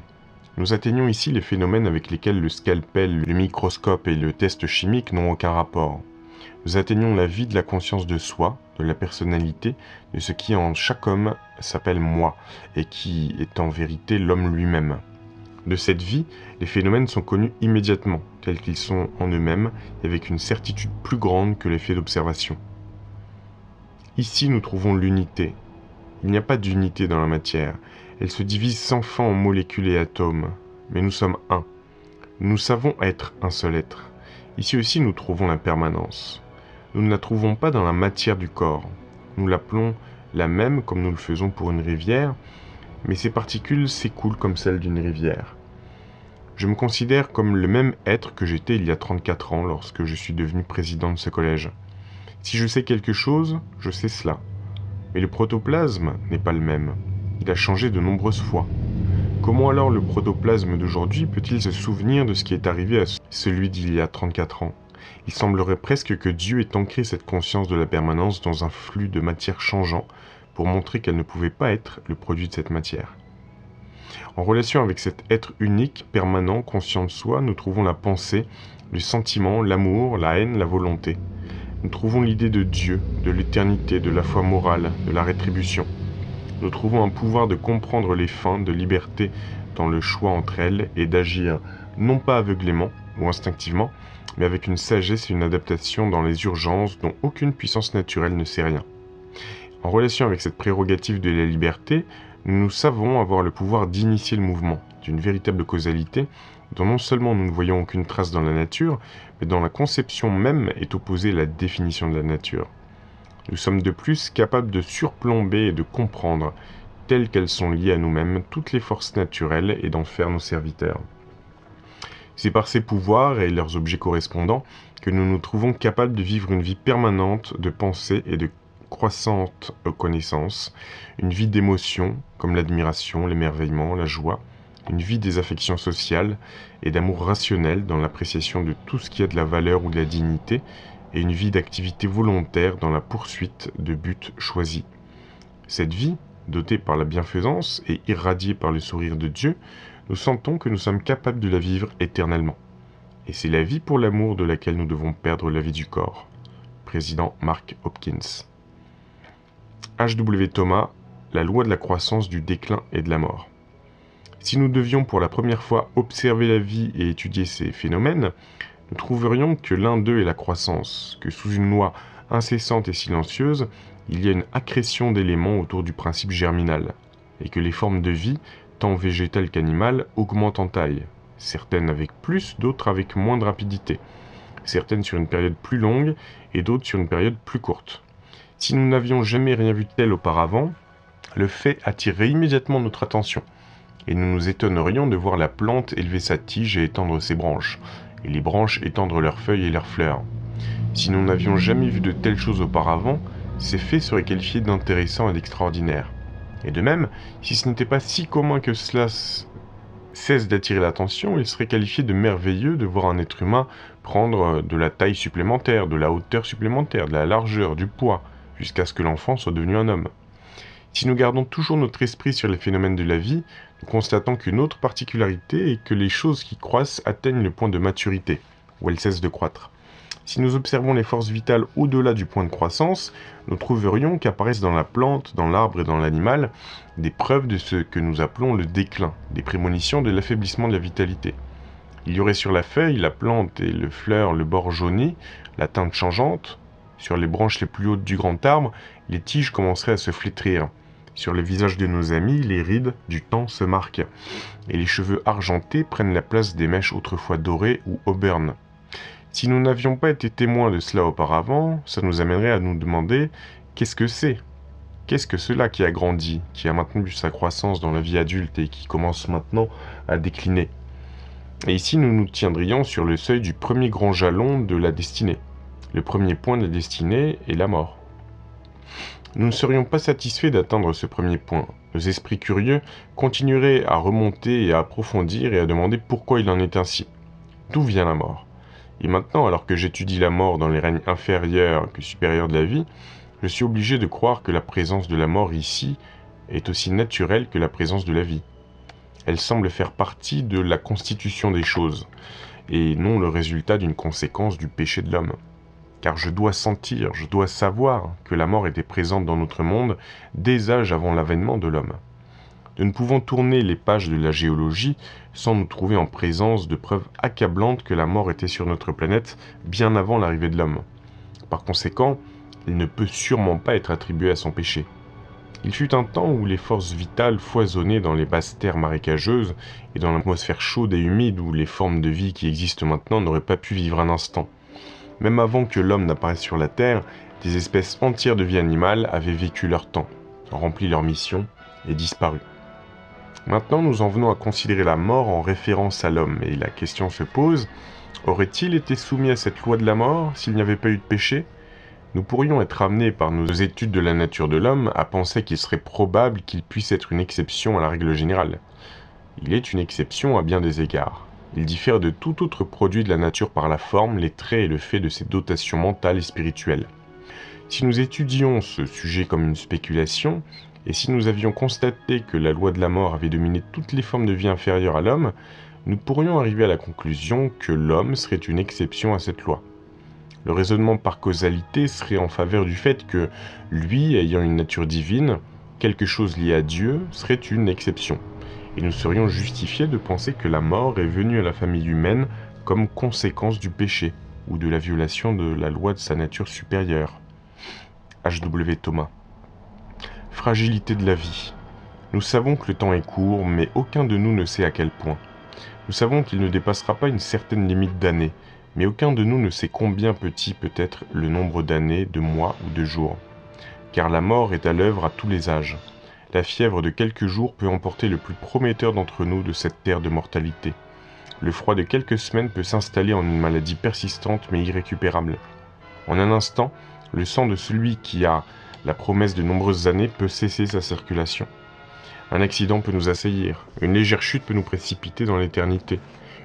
Nous atteignons ici les phénomènes avec lesquels le scalpel, le microscope et le test chimique n'ont aucun rapport. Nous atteignons la vie de la conscience de soi, de la personnalité, de ce qui en chaque homme s'appelle moi, et qui est en vérité l'homme lui-même. De cette vie, les phénomènes sont connus immédiatement, tels qu'ils sont en eux-mêmes, et avec une certitude plus grande que l'effet d'observation. Ici nous trouvons l'unité. Il n'y a pas d'unité dans la matière, elle se divise sans fin en molécules et atomes, mais nous sommes un. Nous savons être un seul être. Ici aussi nous trouvons la permanence. Nous ne la trouvons pas dans la matière du corps. Nous l'appelons la même comme nous le faisons pour une rivière, mais ces particules s'écoulent comme celles d'une rivière. Je me considère comme le même être que j'étais il y a 34 ans lorsque je suis devenu président de ce collège. Si je sais quelque chose, je sais cela. Mais le protoplasme n'est pas le même. Il a changé de nombreuses fois. Comment alors le protoplasme d'aujourd'hui peut-il se souvenir de ce qui est arrivé à celui d'il y a 34 ans ? Il semblerait presque que Dieu ait ancré cette conscience de la permanence dans un flux de matière changeant pour montrer qu'elle ne pouvait pas être le produit de cette matière. En relation avec cet être unique, permanent, conscient de soi, nous trouvons la pensée, le sentiment, l'amour, la haine, la volonté. Nous trouvons l'idée de Dieu, de l'éternité, de la foi morale, de la rétribution. Nous trouvons un pouvoir de comprendre les fins de liberté dans le choix entre elles et d'agir non pas aveuglément ou instinctivement, mais avec une sagesse et une adaptation dans les urgences dont aucune puissance naturelle ne sait rien. En relation avec cette prérogative de la liberté, nous savons avoir le pouvoir d'initier le mouvement d'une véritable causalité dont non seulement nous ne voyons aucune trace dans la nature, mais dont la conception même est opposée à la définition de la nature. Nous sommes de plus capables de surplomber et de comprendre, telles qu'elles sont liées à nous-mêmes, toutes les forces naturelles et d'en faire nos serviteurs. C'est par ces pouvoirs et leurs objets correspondants que nous nous trouvons capables de vivre une vie permanente de pensée et de croissante connaissance, une vie d'émotions comme l'admiration, l'émerveillement, la joie, une vie des affections sociales et d'amour rationnel dans l'appréciation de tout ce qui a de la valeur ou de la dignité, et une vie d'activité volontaire dans la poursuite de buts choisis. Cette vie, dotée par la bienfaisance et irradiée par le sourire de Dieu, nous sentons que nous sommes capables de la vivre éternellement. Et c'est la vie pour l'amour de laquelle nous devons perdre la vie du corps. Président Mark Hopkins. H.W. Thomas, la loi de la croissance, du déclin et de la mort. Si nous devions pour la première fois observer la vie et étudier ces phénomènes, nous trouverions que l'un d'eux est la croissance, que sous une loi incessante et silencieuse, il y a une accrétion d'éléments autour du principe germinal, et que les formes de vie, tant végétales qu'animales, augmentent en taille, certaines avec plus, d'autres avec moins de rapidité, certaines sur une période plus longue et d'autres sur une période plus courte. Si nous n'avions jamais rien vu de tel auparavant, le fait attirerait immédiatement notre attention, et nous nous étonnerions de voir la plante élever sa tige et étendre ses branches, et les branches étendre leurs feuilles et leurs fleurs. Si nous n'avions jamais vu de telles choses auparavant, ces faits seraient qualifiés d'intéressants et d'extraordinaires. Et de même, si ce n'était pas si commun que cela cesse d'attirer l'attention, il serait qualifié de merveilleux de voir un être humain prendre de la taille supplémentaire, de la hauteur supplémentaire, de la largeur, du poids, jusqu'à ce que l'enfant soit devenu un homme. Si nous gardons toujours notre esprit sur les phénomènes de la vie, nous constatons qu'une autre particularité est que les choses qui croissent atteignent le point de maturité, où elles cessent de croître. Si nous observons les forces vitales au-delà du point de croissance, nous trouverions qu'apparaissent dans la plante, dans l'arbre et dans l'animal des preuves de ce que nous appelons le déclin, des prémonitions de l'affaiblissement de la vitalité. Il y aurait sur la feuille, la plante et le fleur le bord jauni, la teinte changeante. Sur les branches les plus hautes du grand arbre, les tiges commenceraient à se flétrir. Sur le visage de nos amis, les rides du temps se marquent, et les cheveux argentés prennent la place des mèches autrefois dorées ou auburn. Si nous n'avions pas été témoins de cela auparavant, ça nous amènerait à nous demander qu'est-ce que c'est ? Qu'est-ce que cela qui a grandi, qui a maintenu sa croissance dans la vie adulte et qui commence maintenant à décliner ? Et ici, nous nous tiendrions sur le seuil du premier grand jalon de la destinée. Le premier point de la destinée est la mort. Nous ne serions pas satisfaits d'atteindre ce premier point. Nos esprits curieux continueraient à remonter et à approfondir et à demander pourquoi il en est ainsi. D'où vient la mort ? Et maintenant, alors que j'étudie la mort dans les règnes inférieurs que supérieurs de la vie, je suis obligé de croire que la présence de la mort ici est aussi naturelle que la présence de la vie. Elle semble faire partie de la constitution des choses, et non le résultat d'une conséquence du péché de l'homme. Car je dois sentir, je dois savoir que la mort était présente dans notre monde des âges avant l'avènement de l'homme. Nous ne pouvons tourner les pages de la géologie sans nous trouver en présence de preuves accablantes que la mort était sur notre planète bien avant l'arrivée de l'homme. Par conséquent, il ne peut sûrement pas être attribué à son péché. Il fut un temps où les forces vitales foisonnaient dans les basses terres marécageuses et dans l'atmosphère chaude et humide où les formes de vie qui existent maintenant n'auraient pas pu vivre un instant. Même avant que l'homme n'apparaisse sur la Terre, des espèces entières de vie animale avaient vécu leur temps, rempli leur mission et disparu. Maintenant, nous en venons à considérer la mort en référence à l'homme, et la question se pose, aurait-il été soumis à cette loi de la mort s'il n'y avait pas eu de péché ? Nous pourrions être amenés par nos études de la nature de l'homme à penser qu'il serait probable qu'il puisse être une exception à la règle générale. Il est une exception à bien des égards. Il diffère de tout autre produit de la nature par la forme, les traits et le fait de ses dotations mentales et spirituelles. Si nous étudions ce sujet comme une spéculation, et si nous avions constaté que la loi de la mort avait dominé toutes les formes de vie inférieures à l'homme, nous pourrions arriver à la conclusion que l'homme serait une exception à cette loi. Le raisonnement par causalité serait en faveur du fait que, lui, ayant une nature divine, quelque chose lié à Dieu, serait une exception. Et nous serions justifiés de penser que la mort est venue à la famille humaine comme conséquence du péché, ou de la violation de la loi de sa nature supérieure. H.W. Thomas. Fragilité de la vie. Nous savons que le temps est court, mais aucun de nous ne sait à quel point. Nous savons qu'il ne dépassera pas une certaine limite d'années, mais aucun de nous ne sait combien petit peut être le nombre d'années, de mois ou de jours. Car la mort est à l'œuvre à tous les âges. La fièvre de quelques jours peut emporter le plus prometteur d'entre nous de cette terre de mortalité. Le froid de quelques semaines peut s'installer en une maladie persistante mais irrécupérable. En un instant, le sang de celui qui a la promesse de nombreuses années peut cesser sa circulation. Un accident peut nous assaillir, une légère chute peut nous précipiter dans l'éternité.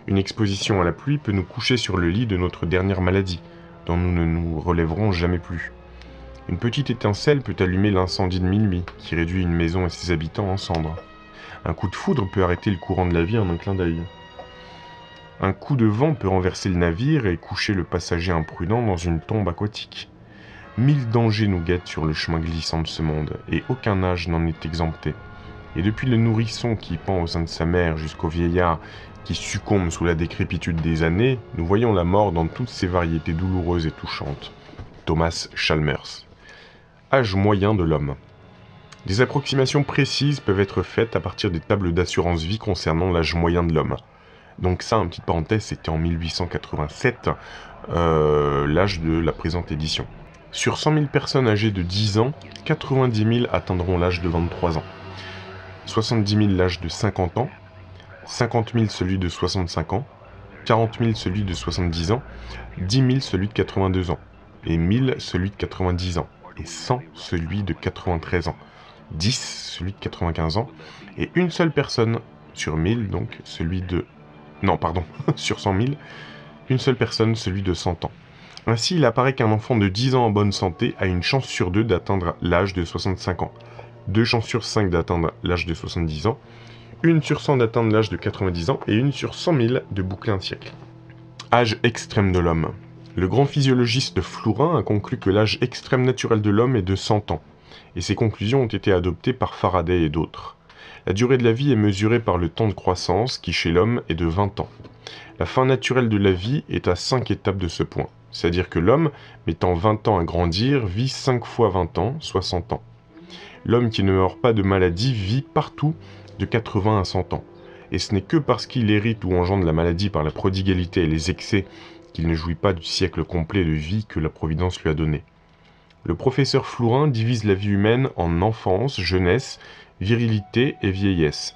Une exposition à la pluie peut nous coucher sur le lit de notre dernière maladie, dont nous ne nous relèverons jamais plus. Une petite étincelle peut allumer l'incendie de minuit, qui réduit une maison et ses habitants en cendres. Un coup de foudre peut arrêter le courant de la vie en un clin d'œil. Un coup de vent peut renverser le navire et coucher le passager imprudent dans une tombe aquatique. 1000 dangers nous guettent sur le chemin glissant de ce monde, et aucun âge n'en est exempté. Et depuis le nourrisson qui pend au sein de sa mère jusqu'au vieillard qui succombe sous la décrépitude des années, nous voyons la mort dans toutes ses variétés douloureuses et touchantes. Thomas Chalmers. Âge moyen de l'homme. Des approximations précises peuvent être faites à partir des tables d'assurance vie concernant l'âge moyen de l'homme. Donc ça, en petite parenthèse, c'était en 1887, l'âge de la présente édition. Sur 100 000 personnes âgées de 10 ans, 90 000 atteindront l'âge de 23 ans, 70 000 l'âge de 50 ans, 50 000 celui de 65 ans, 40 000 celui de 70 ans, 10 000 celui de 82 ans, et 1000 celui de 90 ans, et 100 celui de 93 ans, 10 celui de 95 ans, et une seule personne sur 1000, donc celui de... Non, pardon, sur 100 000, une seule personne, celui de 100 ans. Ainsi, il apparaît qu'un enfant de 10 ans en bonne santé a une chance sur 2 d'atteindre l'âge de 65 ans, 2 chances sur 5 d'atteindre l'âge de 70 ans, 1 sur 100 d'atteindre l'âge de 90 ans et 1 sur 100 000 de boucler un siècle. Âge extrême de l'homme. Le grand physiologiste Flourin a conclu que l'âge extrême naturel de l'homme est de 100 ans, et ces conclusions ont été adoptées par Faraday et d'autres. La durée de la vie est mesurée par le temps de croissance qui, chez l'homme, est de 20 ans. La fin naturelle de la vie est à 5 étapes de ce point, c'est-à-dire que l'homme, mettant 20 ans à grandir, vit 5 fois 20 ans, soit 100 ans. L'homme qui ne meurt pas de maladie vit partout de 80 à 100 ans. Et ce n'est que parce qu'il hérite ou engendre la maladie par la prodigalité et les excès qu'il ne jouit pas du siècle complet de vie que la Providence lui a donné. Le professeur Flourin divise la vie humaine en enfance, jeunesse, virilité et vieillesse.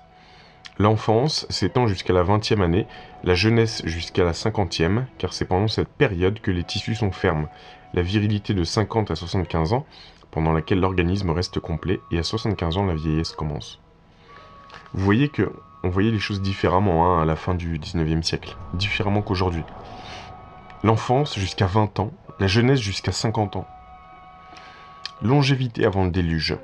L'enfance s'étend jusqu'à la 20e année, la jeunesse jusqu'à la 50e, car c'est pendant cette période que les tissus sont fermes, la virilité de 50 à 75 ans, pendant laquelle l'organisme reste complet, et à 75 ans la vieillesse commence. Vous voyez qu'on voyait les choses différemment à la fin du 19e siècle, différemment qu'aujourd'hui. l'enfance jusqu'à 20 ans, la jeunesse jusqu'à 50 ans. Longévité avant le déluge.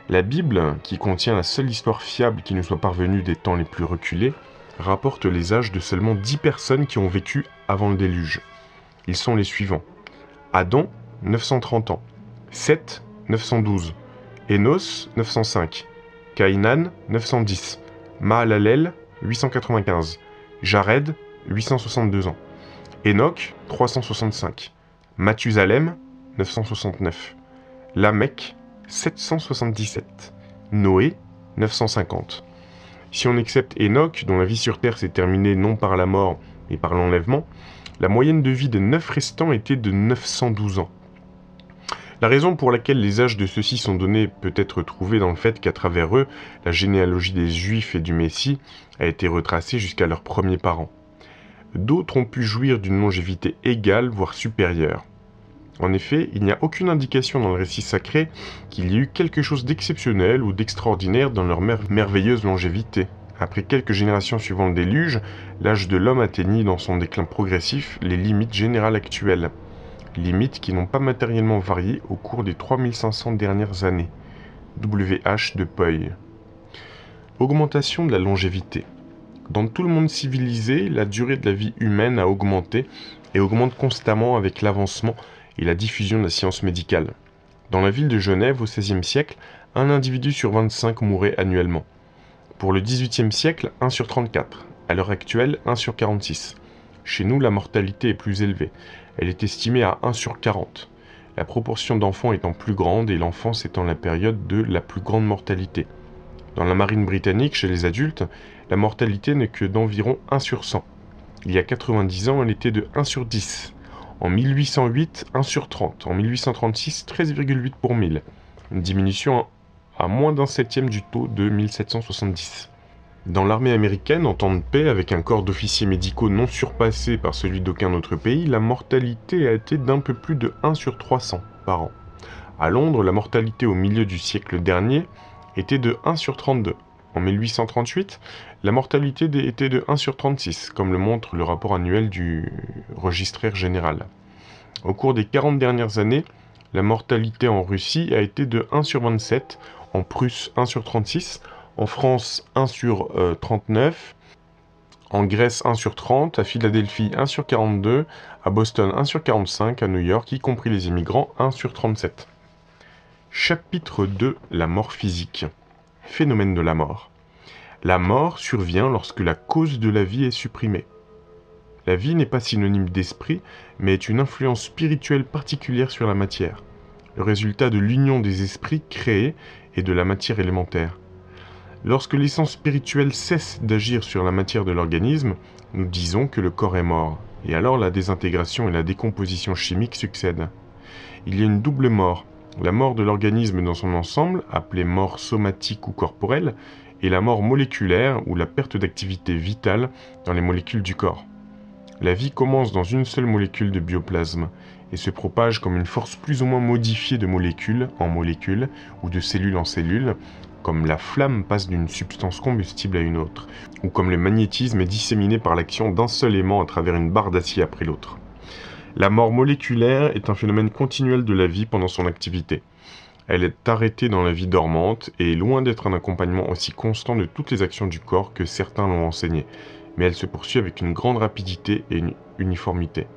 La Bible, qui contient la seule histoire fiable qui nous soit parvenue des temps les plus reculés, rapporte les âges de seulement 10 personnes qui ont vécu avant le déluge. Ils sont les suivants. Adam, 930 ans. Seth, 912. Enos, 905. Caïnan, 910. Mahalalel, 895. Jared, 862 ans. Enoch, 365. Mathusalem, 969. Lamech, 777. Noé, 950. Si on accepte Enoch, dont la vie sur Terre s'est terminée non par la mort, mais par l'enlèvement, la moyenne de vie des 9 restants était de 912 ans. La raison pour laquelle les âges de ceux-ci sont donnés peut être trouvée dans le fait qu'à travers eux, la généalogie des Juifs et du Messie a été retracée jusqu'à leurs premiers parents. D'autres ont pu jouir d'une longévité égale, voire supérieure. En effet, il n'y a aucune indication dans le récit sacré qu'il y ait eu quelque chose d'exceptionnel ou d'extraordinaire dans leur merveilleuse longévité. Après quelques générations suivant le déluge, l'âge de l'homme atteignit dans son déclin progressif les limites générales actuelles. Limites qui n'ont pas matériellement varié au cours des 3500 dernières années. W.H. de Puy. Augmentation de la longévité. Dans tout le monde civilisé, la durée de la vie humaine a augmenté et augmente constamment avec l'avancement et la diffusion de la science médicale. Dans la ville de Genève, au XVIe siècle, un individu sur 25 mourait annuellement. Pour le XVIIIe siècle, 1 sur 34. À l'heure actuelle, 1 sur 46. Chez nous, la mortalité est plus élevée. Elle est estimée à 1 sur 40. La proportion d'enfants étant plus grande et l'enfance étant la période de la plus grande mortalité. Dans la marine britannique, chez les adultes, la mortalité n'est que d'environ 1 sur 100. Il y a 90 ans, elle était de 1 sur 10. En 1808, 1 sur 30. En 1836, 13,8 pour 1000. Une diminution à moins d'un septième du taux de 1770. Dans l'armée américaine, en temps de paix, avec un corps d'officiers médicaux non surpassé par celui d'aucun autre pays, la mortalité a été d'un peu plus de 1 sur 300 par an. À Londres, la mortalité au milieu du siècle dernier était de 1 sur 32. En 1838, la mortalité était de 1 sur 36, comme le montre le rapport annuel du registraire général. Au cours des 40 dernières années, la mortalité en Russie a été de 1 sur 27, en Prusse 1 sur 36, en France 1 sur 39, en Grèce 1 sur 30, à Philadelphie 1 sur 42, à Boston 1 sur 45, à New York, y compris les immigrants, 1 sur 37. Chapitre 2. La mort physique. Phénomène de la mort. La mort survient lorsque la cause de la vie est supprimée. La vie n'est pas synonyme d'esprit, mais est une influence spirituelle particulière sur la matière, le résultat de l'union des esprits créés et de la matière élémentaire. Lorsque l'essence spirituelle cesse d'agir sur la matière de l'organisme, nous disons que le corps est mort, et alors la désintégration et la décomposition chimique succèdent. Il y a une double mort, la mort de l'organisme dans son ensemble, appelée mort somatique ou corporelle, et la mort moléculaire ou la perte d'activité vitale dans les molécules du corps. La vie commence dans une seule molécule de bioplasme et se propage comme une force plus ou moins modifiée de molécule en molécule ou de cellule en cellule, comme la flamme passe d'une substance combustible à une autre, ou comme le magnétisme est disséminé par l'action d'un seul aimant à travers une barre d'acier après l'autre. La mort moléculaire est un phénomène continuel de la vie pendant son activité. Elle est arrêtée dans la vie dormante et est loin d'être un accompagnement aussi constant de toutes les actions du corps que certains l'ont enseigné, mais elle se poursuit avec une grande rapidité et une uniformité.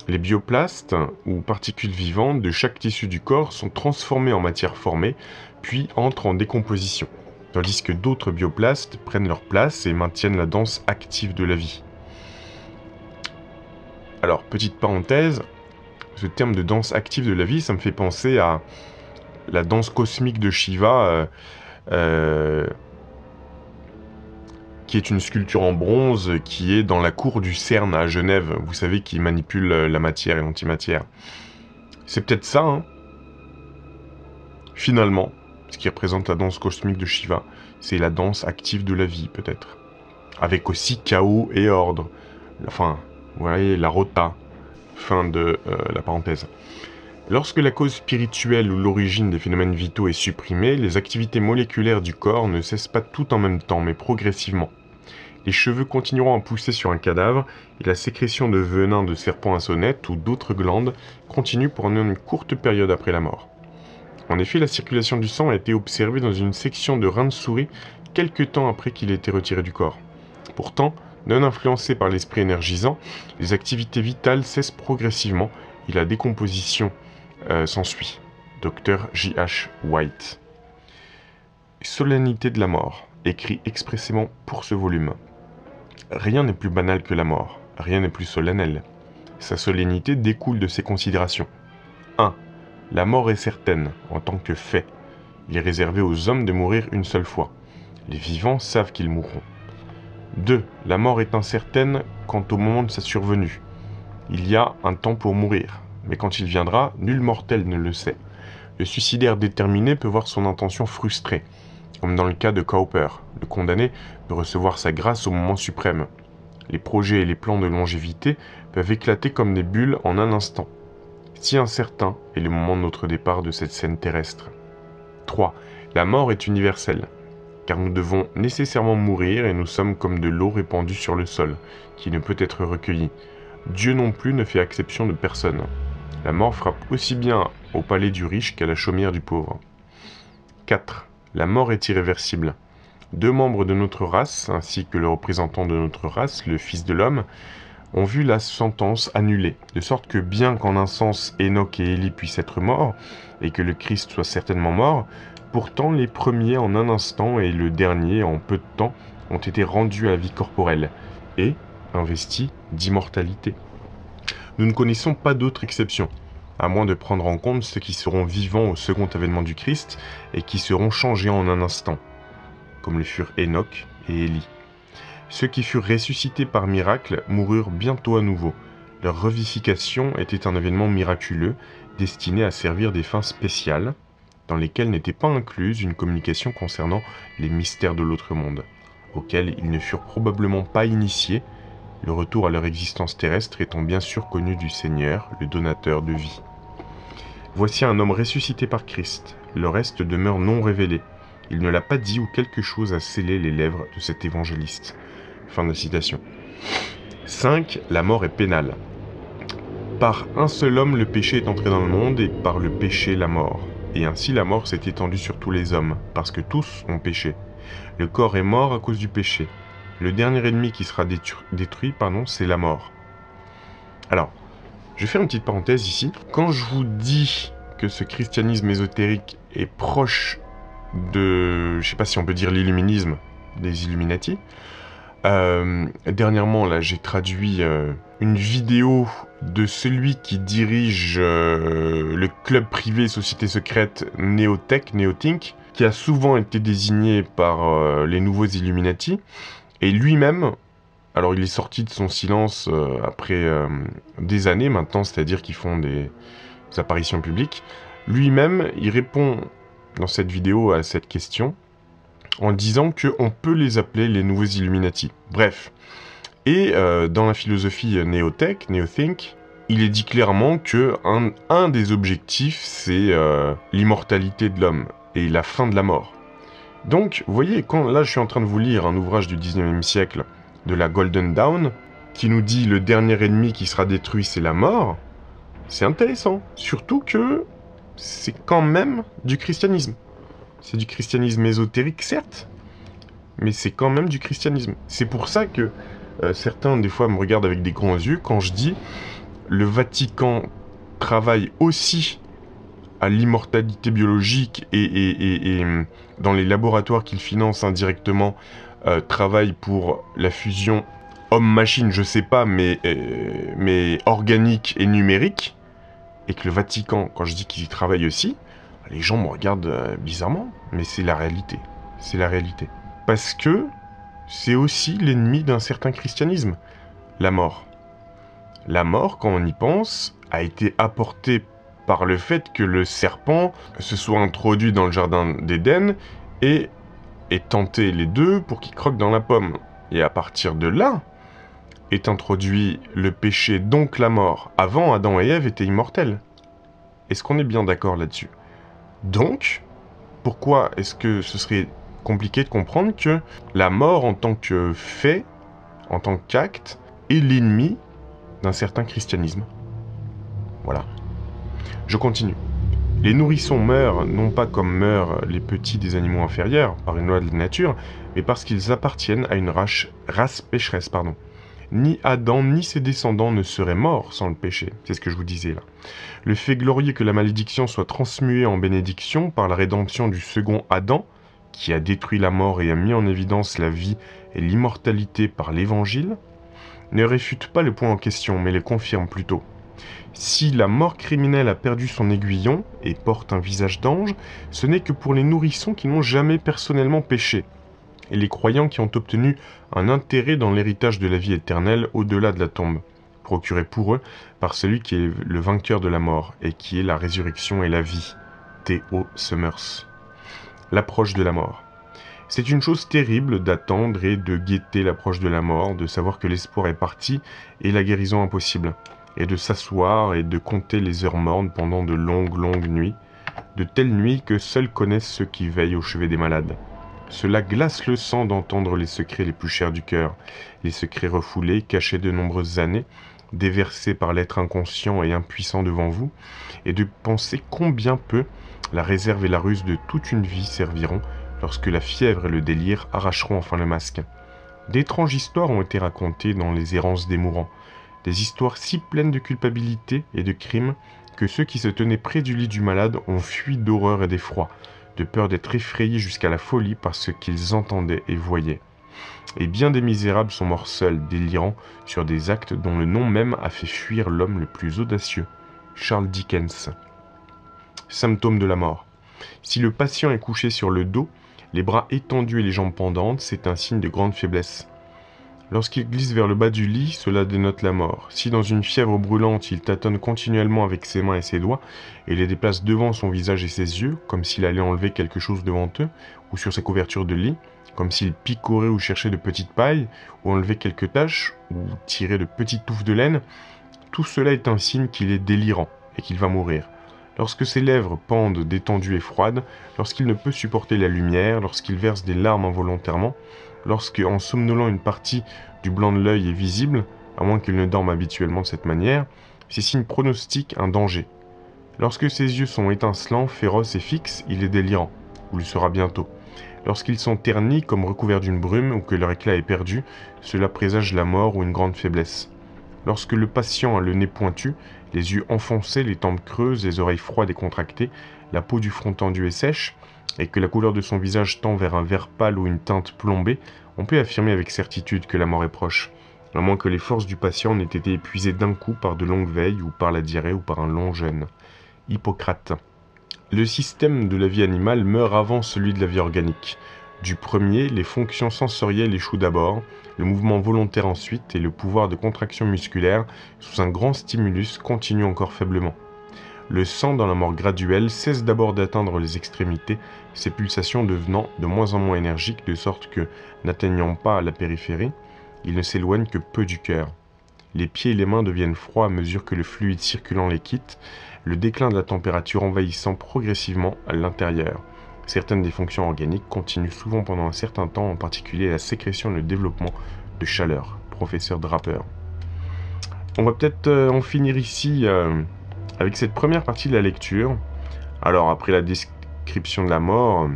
Les bioplastes, ou particules vivantes de chaque tissu du corps, sont transformés en matière formée, puis entrent en décomposition, tandis que d'autres bioplastes prennent leur place et maintiennent la danse active de la vie. Alors, petite parenthèse, ce terme de danse active de la vie, ça me fait penser à la danse cosmique de Shiva, qui est une sculpture en bronze qui est dans la cour du CERN à Genève, vous savez, qui manipule la matière et l'antimatière. C'est peut-être ça, hein. Finalement, ce qui représente la danse cosmique de Shiva, c'est la danse active de la vie, peut-être. Avec aussi chaos et ordre. Enfin, vous voyez, la rota. Fin de la parenthèse. Lorsque la cause spirituelle ou l'origine des phénomènes vitaux est supprimée, les activités moléculaires du corps ne cessent pas toutes en même temps, mais progressivement. Les cheveux continueront à pousser sur un cadavre et la sécrétion de venin de serpents à sonnette ou d'autres glandes continue pendant une courte période après la mort. En effet, la circulation du sang a été observée dans une section de rein de souris quelque temps après qu'il ait été retiré du corps. Pourtant, non influencé par l'esprit énergisant, les activités vitales cessent progressivement et la décomposition s'ensuit. Dr. J.H. White. Solennité de la mort, écrit expressément pour ce volume. Rien n'est plus banal que la mort, rien n'est plus solennel. Sa solennité découle de ces considérations. 1. La mort est certaine, en tant que fait. Il est réservé aux hommes de mourir une seule fois. Les vivants savent qu'ils mourront. 2. La mort est incertaine quant au moment de sa survenue. Il y a un temps pour mourir, mais quand il viendra, nul mortel ne le sait. Le suicidaire déterminé peut voir son intention frustrée, comme dans le cas de Cowper. Le condamné peut recevoir sa grâce au moment suprême. Les projets et les plans de longévité peuvent éclater comme des bulles en un instant. Si incertain est le moment de notre départ de cette scène terrestre. 3. La mort est universelle, car nous devons nécessairement mourir et nous sommes comme de l'eau répandue sur le sol, qui ne peut être recueillie. Dieu non plus ne fait exception de personne. La mort frappe aussi bien au palais du riche qu'à la chaumière du pauvre. 4. La mort est irréversible. 2 membres de notre race, ainsi que le représentant de notre race, le Fils de l'homme, ont vu la sentence annulée, de sorte que bien qu'en un sens Enoch et Élie puissent être morts, et que le Christ soit certainement mort, pourtant les premiers en un instant et le dernier en peu de temps ont été rendus à la vie corporelle, et investis d'immortalité. Nous ne connaissons pas d'autre exception, à moins de prendre en compte ceux qui seront vivants au second avènement du Christ et qui seront changés en un instant, comme le furent Enoch et Élie. Ceux qui furent ressuscités par miracle moururent bientôt à nouveau. Leur revivification était un événement miraculeux destiné à servir des fins spéciales, dans lesquelles n'était pas incluse une communication concernant les mystères de l'autre monde, auxquels ils ne furent probablement pas initiés, le retour à leur existence terrestre étant bien sûr connu du Seigneur, le donateur de vie. Voici un homme ressuscité par Christ, le reste demeure non révélé. Il ne l'a pas dit ou quelque chose a scellé les lèvres de cet évangéliste. Fin de citation. 5. La mort est pénale. Par un seul homme le péché est entré dans le monde et par le péché la mort. Et ainsi la mort s'est étendue sur tous les hommes, parce que tous ont péché. Le corps est mort à cause du péché. Le dernier ennemi qui sera détruit, c'est la mort. Alors, je vais faire une petite parenthèse ici. Quand je vous dis que ce christianisme ésotérique est proche de, je sais pas si on peut dire l'illuminisme, des Illuminati, dernièrement, là, j'ai traduit une vidéo de celui qui dirige le club privé Société Secrète Neothink, qui a souvent été désigné par les nouveaux Illuminati. Et lui-même, alors il est sorti de son silence après des années maintenant, c'est-à-dire qu'ils font des apparitions publiques. Lui-même, il répond dans cette vidéo à cette question en disant qu'on peut les appeler les nouveaux Illuminati. Bref. Et dans la philosophie Neothink, il est dit clairement que un des objectifs, c'est l'immortalité de l'homme et la fin de la mort. Donc, vous voyez, là je suis en train de vous lire un ouvrage du 19e siècle de la Golden Dawn, qui nous dit le dernier ennemi qui sera détruit, c'est la mort, c'est intéressant. Surtout que c'est quand même du christianisme. C'est du christianisme ésotérique, certes, mais c'est quand même du christianisme. C'est pour ça que certains, des fois, me regardent avec des grands yeux quand je dis le Vatican travaille aussi à l'immortalité biologique et dans les laboratoires qu'il finance indirectement, travaille pour la fusion homme-machine, je sais pas, mais organique et numérique, et que le Vatican, quand je dis qu'il y travaille aussi, les gens me regardent bizarrement, mais c'est la réalité. C'est la réalité. Parce que c'est aussi l'ennemi d'un certain christianisme, la mort. La mort, quand on y pense, a été apportée par le fait que le serpent se soit introduit dans le jardin d'Éden et ait tenté les deux pour qu'ils croquent dans la pomme. Et à partir de là, est introduit le péché, donc la mort. Avant, Adam et Ève étaient immortels. Est-ce qu'on est bien d'accord là-dessus ? Donc, pourquoi est-ce que ce serait compliqué de comprendre que la mort en tant que fait en tant qu'acte et l'ennemi d'un certain christianisme. Voilà. Je continue. Les nourrissons meurent non pas comme meurent les petits des animaux inférieurs, par une loi de la nature, mais parce qu'ils appartiennent à une race pécheresse. Ni Adam ni ses descendants ne seraient morts sans le péché. C'est ce que je vous disais là. Le fait glorieux que la malédiction soit transmuée en bénédiction par la rédemption du second Adam, qui a détruit la mort et a mis en évidence la vie et l'immortalité par l'Évangile, ne réfute pas le point en question, mais le confirme plutôt. Si la mort criminelle a perdu son aiguillon et porte un visage d'ange, ce n'est que pour les nourrissons qui n'ont jamais personnellement péché, et les croyants qui ont obtenu un intérêt dans l'héritage de la vie éternelle au-delà de la tombe, procuré pour eux par celui qui est le vainqueur de la mort, et qui est la résurrection et la vie. T.O. Summers. L'approche de la mort. C'est une chose terrible d'attendre et de guetter l'approche de la mort, de savoir que l'espoir est parti et la guérison impossible, et de s'asseoir et de compter les heures mornes pendant de longues nuits, de telles nuits que seuls connaissent ceux qui veillent au chevet des malades. Cela glace le sang d'entendre les secrets les plus chers du cœur, les secrets refoulés, cachés de nombreuses années, déversés par l'être inconscient et impuissant devant vous, et de penser combien peu la réserve et la ruse de toute une vie serviront lorsque la fièvre et le délire arracheront enfin le masque. D'étranges histoires ont été racontées dans les errances des mourants, des histoires si pleines de culpabilité et de crimes que ceux qui se tenaient près du lit du malade ont fui d'horreur et d'effroi, de peur d'être effrayés jusqu'à la folie par ce qu'ils entendaient et voyaient. Et bien des misérables sont morts seuls, délirants, sur des actes dont le nom même a fait fuir l'homme le plus audacieux. Charles Dickens. Symptômes de la mort. Si le patient est couché sur le dos, les bras étendus et les jambes pendantes, c'est un signe de grande faiblesse. Lorsqu'il glisse vers le bas du lit, cela dénote la mort. Si dans une fièvre brûlante, il tâtonne continuellement avec ses mains et ses doigts, et les déplace devant son visage et ses yeux, comme s'il allait enlever quelque chose devant eux, ou sur sa couverture de lit, comme s'il picorait ou cherchait de petites pailles, ou enlevait quelques taches, ou tirait de petites touffes de laine, tout cela est un signe qu'il est délirant, et qu'il va mourir. Lorsque ses lèvres pendent détendues et froides, lorsqu'il ne peut supporter la lumière, lorsqu'il verse des larmes involontairement, lorsque, en somnolant, une partie du blanc de l'œil est visible, à moins qu'il ne dorme habituellement de cette manière, ces signes pronostiquent un danger. Lorsque ses yeux sont étincelants, féroces et fixes, il est délirant, ou le sera bientôt. Lorsqu'ils sont ternis comme recouverts d'une brume ou que leur éclat est perdu, cela présage la mort ou une grande faiblesse. Lorsque le patient a le nez pointu, les yeux enfoncés, les tempes creuses, les oreilles froides et contractées, la peau du front tendue et sèche, et que la couleur de son visage tend vers un vert pâle ou une teinte plombée, on peut affirmer avec certitude que la mort est proche, à moins que les forces du patient n'aient été épuisées d'un coup par de longues veilles, ou par la diarrhée, ou par un long jeûne. Hippocrate. Le système de la vie animale meurt avant celui de la vie organique. Du premier, les fonctions sensorielles échouent d'abord, le mouvement volontaire ensuite, et le pouvoir de contraction musculaire, sous un grand stimulus, continue encore faiblement. Le sang, dans la mort graduelle, cesse d'abord d'atteindre les extrémités, ses pulsations devenant de moins en moins énergiques, de sorte que, n'atteignant pas la périphérie, il ne s'éloigne que peu du cœur. Les pieds et les mains deviennent froids à mesure que le fluide circulant les quitte, le déclin de la température envahissant progressivement à l'intérieur. Certaines des fonctions organiques continuent souvent pendant un certain temps, en particulier la sécrétion et le développement de chaleur. Professeur Draper. On va peut-être en finir ici avec cette première partie de la lecture. Alors, après la description de la mort,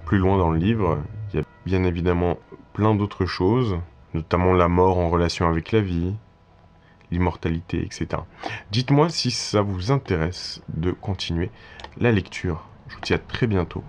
plus loin dans le livre, il y a bien évidemment plein d'autres choses, notamment la mort en relation avec la vie, l'immortalité, etc. Dites-moi si ça vous intéresse de continuer la lecture. Je vous dis à très bientôt.